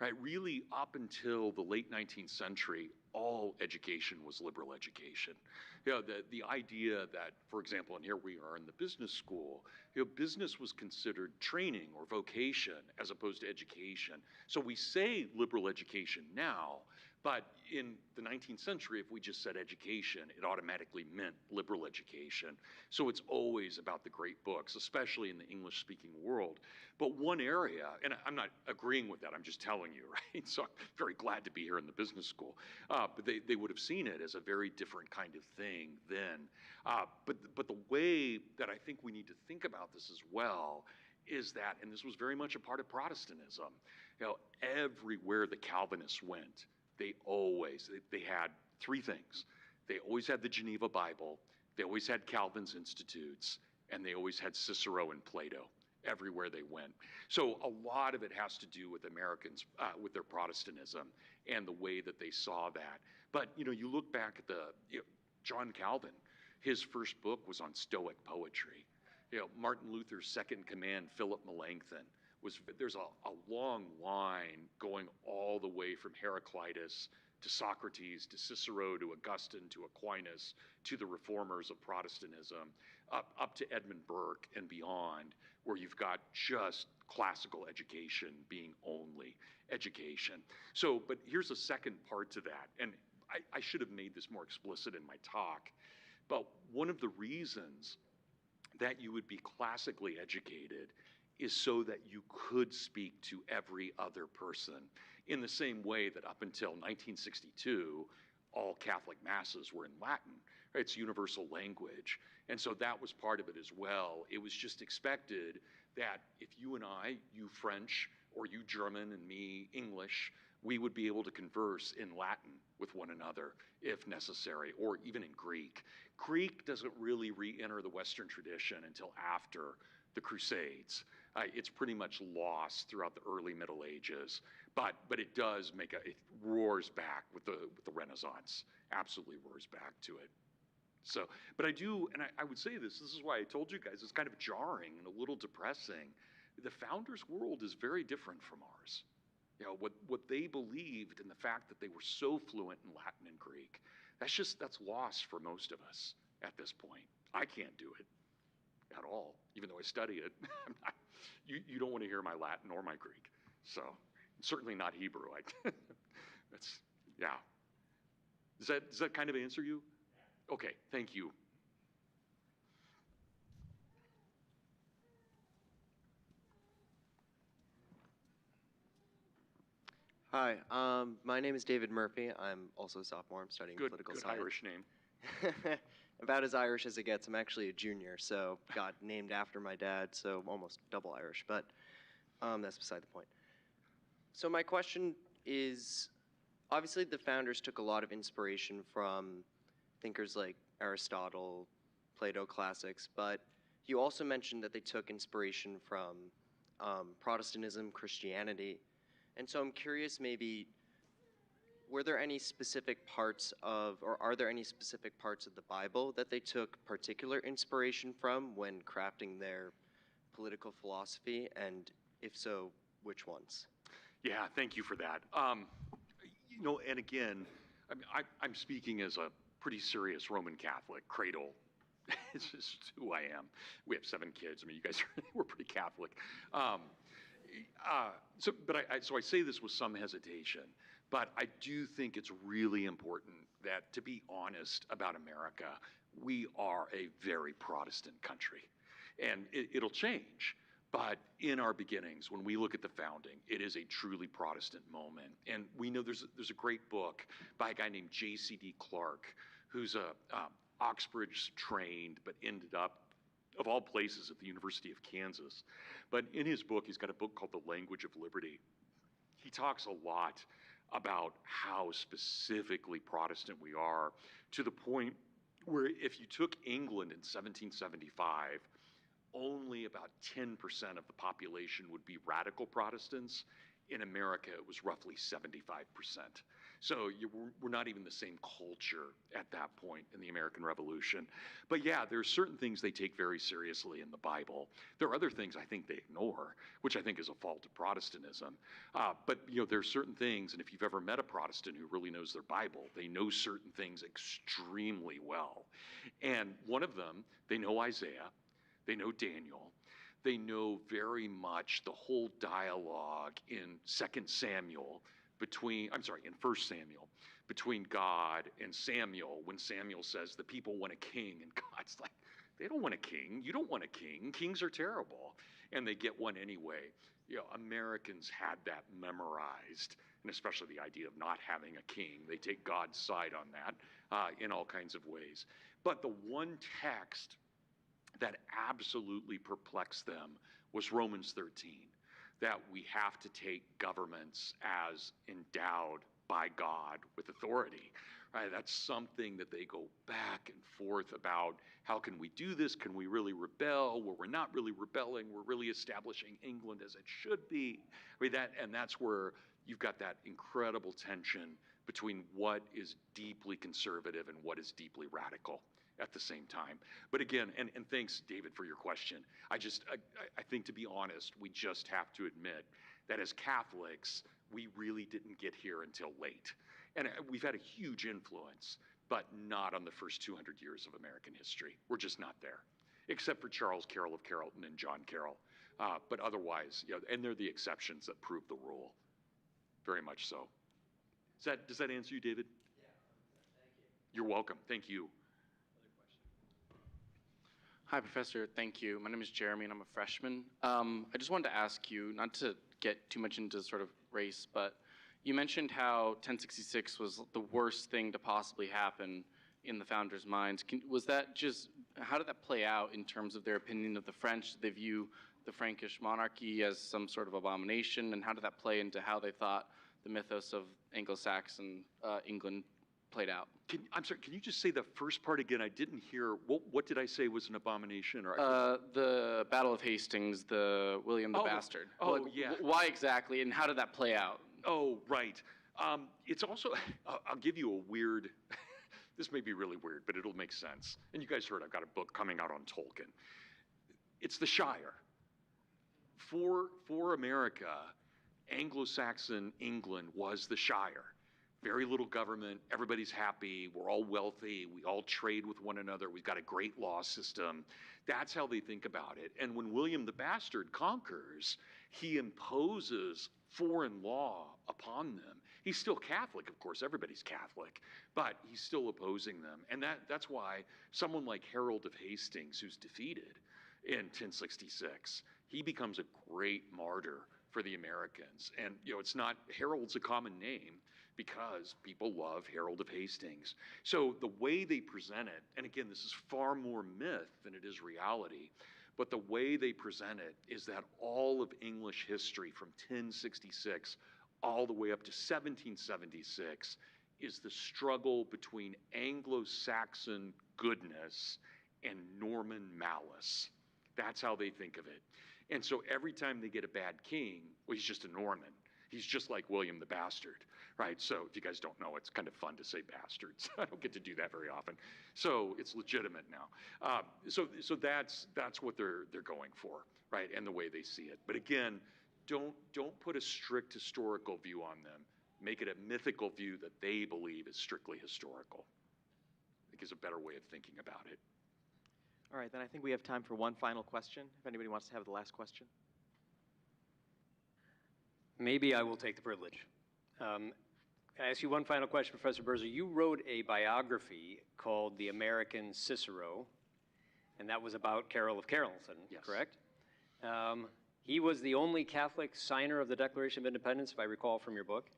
right? Really, up until the late 19th century, all education was liberal education. The idea that, for example, and here we are in the business school, business was considered training or vocation as opposed to education. So we say liberal education now, but in the 19th century, if we just said education, it automatically meant liberal education. So it's always about the great books, especially in the English-speaking world. But one area, and I'm not agreeing with that, I'm just telling you, right? So I'm very glad to be here in the business school. But they would have seen it as a very different kind of thing then. But the way that I think we need to think about this as well is that, and this was very much a part of Protestantism, everywhere the Calvinists went, they had three things. They always had the Geneva Bible, they always had Calvin's Institutes, and they always had Cicero and Plato everywhere they went. So a lot of it has to do with Americans, with their Protestantism and the way that they saw that. But, you look back at John Calvin, his first book was on Stoic poetry. Martin Luther's second command, Philip Melanchthon, there's a long line going all the way from Heraclitus to Socrates, to Cicero, to Augustine, to Aquinas, to the reformers of Protestantism, up to Edmund Burke and beyond, where you've got just classical education being only education. So, but here's a second part to that, and I should have made this more explicit in my talk, but one of the reasons that you would be classically educated is so that you could speak to every other person, in the same way that up until 1962, all Catholic masses were in Latin. Right? It's universal language. And so that was part of it as well. It was just expected that if you and I, you French, or you German and me English, we would be able to converse in Latin with one another if necessary, or even in Greek. Greek doesn't really re-enter the Western tradition until after the Crusades. It's pretty much lost throughout the early Middle Ages, but it does it roars back with the Renaissance. Absolutely roars back to it. So, but I do, and I would say this is why I told you guys, it's kind of jarring and a little depressing. The founders' world is very different from ours. You know, what they believed and the fact that they were so fluent in Latin and Greek, that's lost for most of us at this point. I can't do it at all, even though I study it. You don't want to hear my Latin or my Greek. So, certainly not Hebrew. That's, yeah. Does that kind of answer you? Okay, thank you. Hi, my name is David Murphy. I'm also a sophomore. I'm studying political Good science. Irish name. About as Irish as it gets. I'm actually a junior, so got named after my dad, so almost double Irish, but that's beside the point. So my question is, obviously the founders took a lot of inspiration from thinkers like Aristotle, Plato classics, but you also mentioned that they took inspiration from Protestantism, Christianity, and so I'm curious, maybe, were there any specific parts of, or are there any specific parts of the Bible that they took particular inspiration from when crafting their political philosophy, and if so, which ones? Yeah, thank you for that. You know, and again, I'm speaking as a pretty serious Roman Catholic, cradle. It's just who I am. We have 7 kids. I mean, you guys we're pretty Catholic. So I say this with some hesitation, but I do think it's really important that, to be honest about America, we are a very Protestant country, and it'll change. But in our beginnings, when we look at the founding, it is a truly Protestant moment. And we know there's a great book by a guy named J.C.D. Clark, who's a Oxbridge trained, but ended up, of all places, at the University of Kansas. But in his book, he's got a book called The Language of Liberty. He talks a lot about how specifically Protestant we are, to the point where if you took England in 1775, only about 10% of the population would be radical Protestants. In America, it was roughly 75%. So we're not even the same culture at that point in the American Revolution. But yeah, there are certain things they take very seriously in the Bible. There are other things I think they ignore, which I think is a fault of Protestantism. But you know, there are certain things, and if you've ever met a Protestant who really knows their Bible, they know certain things extremely well. And one of them, they know Isaiah, they know Daniel, they know very much the whole dialogue in 2 Samuel in 1 Samuel, between God and Samuel, when Samuel says the people want a king, and God's like, they don't want a king. You don't want a king. Kings are terrible. And they get one anyway. You know, Americans had that memorized, and especially the idea of not having a king. They take God's side on that in all kinds of ways. But the one text that absolutely perplexed them was Romans 13. That we have to take governments as endowed by God with authority. Right? That's something that they go back and forth about. How can we do this? Can we really rebel? Well, we're not really rebelling. We're really establishing England as it should be. I mean, that's where you've got that incredible tension between what is deeply conservative and what is deeply radical. at the same time. But again, and thanks, David, for your question. I think, to be honest, we just have to admit that as Catholics, we really didn't get here until late. And we've had a huge influence, but not on the first 200 years of American history. We're just not there, except for Charles Carroll of Carrollton and John Carroll. But otherwise, and they're the exceptions that prove the rule. Very much so. Does that answer you, David? Yeah, thank you. You're welcome. Thank you. Hi, Professor. Thank you. My name is Jeremy, and I'm a freshman. I just wanted to ask you, not to get too much into sort of race, but you mentioned how 1066 was the worst thing to possibly happen in the founders' minds. How did that play out in terms of their opinion of the French? Did they view the Frankish monarchy as some sort of abomination, and how did that play into how they thought the mythos of Anglo-Saxon England played out? I'm sorry, can you just say the first part again? I didn't hear. What did I say was an abomination? The Battle of Hastings, the William the Bastard. Yeah. Why exactly, and how did that play out? Oh, right. It's also, I'll give you a weird, this may be really weird, but it'll make sense. And you guys heard I've got a book coming out on Tolkien. It's the Shire. For America, Anglo-Saxon England was the Shire. Very little government, everybody's happy, we're all wealthy, we all trade with one another, we've got a great law system. That's how they think about it. And when William the Bastard conquers, he imposes foreign law upon them. He's still Catholic, of course, everybody's Catholic, but he's still opposing them. And that's why someone like Harold of Hastings, who's defeated in 1066, he becomes a great martyr for the Americans. And it's not, Harold's a common name because people love Harold of Hastings. So the way they present it, and again, this is far more myth than it is reality, but the way they present it is that all of English history from 1066 all the way up to 1776 is the struggle between Anglo-Saxon goodness and Norman malice. That's how they think of it. And so every time they get a bad king, well, he's just a Norman. He's just like William the Bastard, right? So if you guys don't know, it's kind of fun to say bastards. I don't get to do that very often. So it's legitimate now. So that's what they're going for, right? And the way they see it. But again, don't put a strict historical view on them. Make it a mythical view that they believe is strictly historical. I think is a better way of thinking about it. All right, then I think we have time for one final question, if anybody wants to have the last question. Maybe I will take the privilege. Can I ask you one final question, Professor Birzer? You wrote a biography called The American Cicero, and that was about Carroll of Carrollton, Yes. Correct? He was the only Catholic signer of the Declaration of Independence, if I recall from your book.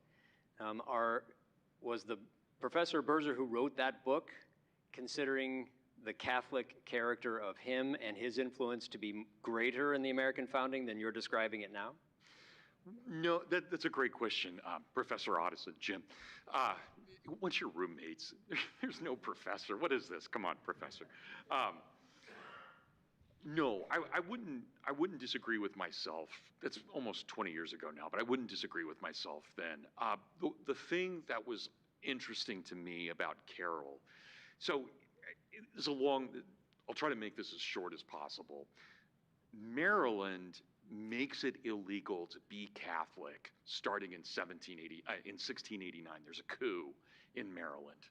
Was the Professor Birzer who wrote that book considering the Catholic character of him and his influence to be greater in the American founding than you're describing it now? No, that's a great question, Professor Otteson, Jim. Once you're roommates, there's no professor. What is this? Come on, professor. No, I wouldn't disagree with myself. That's almost 20 years ago now, but I wouldn't disagree with myself then. The thing that was interesting to me about Carroll, so it's I'll try to make this as short as possible. Maryland makes it illegal to be Catholic starting in 1689. There's a coup in Maryland.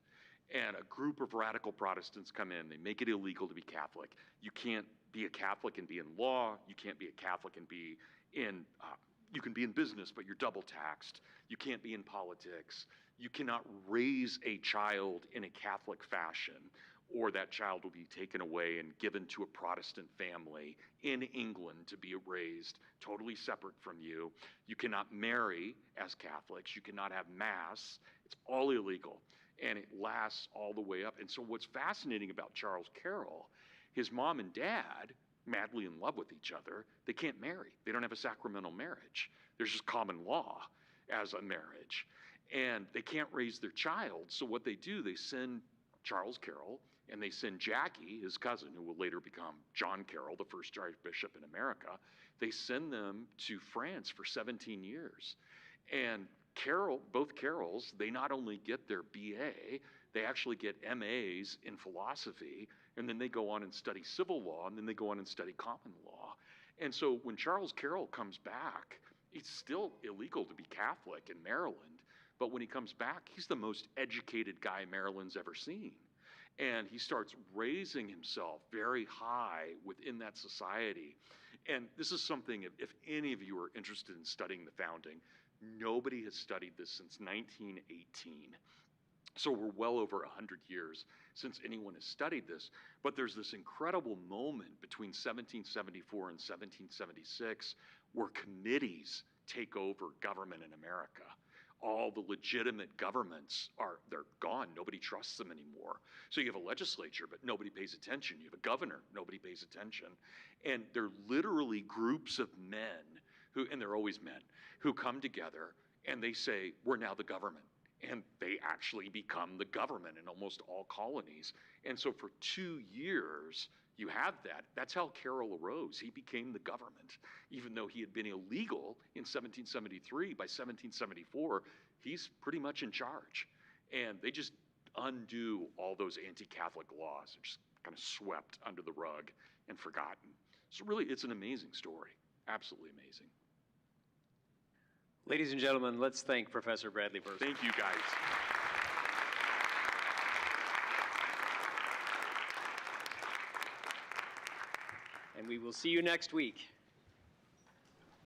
And a group of radical Protestants come in. They make it illegal to be Catholic. You can't be a Catholic and be in law. You can't be a Catholic and be in, you can be in business, but you're double taxed. You can't be in politics. You cannot raise a child in a Catholic fashion, or that child will be taken away and given to a Protestant family in England to be raised totally separate from you. You cannot marry as Catholics. You cannot have Mass. It's all illegal. And it lasts all the way up. And so what's fascinating about Charles Carroll, his mom and dad, madly in love with each other, they can't marry. They don't have a sacramental marriage. There's just common law as a marriage. And they can't raise their child. So what they do, they send Charles Carroll, and they send Jackie, his cousin, who will later become John Carroll, the first Archbishop in America. They send them to France for 17 years. And both Carrolls, they not only get their BA, They actually get MAs in philosophy, and then they go on and study civil law, and then they go on and study common law. And so when Charles Carroll comes back, it's still illegal to be Catholic in Maryland, but when he comes back, he's the most educated guy Maryland's ever seen. And he starts raising himself very high within that society. And this is something, if any of you are interested in studying the founding, nobody has studied this since 1918. So we're well over 100 years since anyone has studied this. But there's this incredible moment between 1774 and 1776 where committees take over government in America. All the legitimate governments they're gone. Nobody trusts them anymore. So you have a legislature, but nobody pays attention. You have a governor, nobody pays attention. And they're literally groups of men who, and they're always men, who come together and they say, we're now the government. And they actually become the government in almost all colonies. And so for 2 years, you have that. That's how Carroll arose. He became the government. Even though he had been illegal in 1773, by 1774, he's pretty much in charge. And they just undo all those anti-Catholic laws. They're just kind of swept under the rug and forgotten. So really, it's an amazing story. Absolutely amazing. Ladies and gentlemen, let's thank Professor Bradley Birzer. Thank you, guys. And we will see you next week.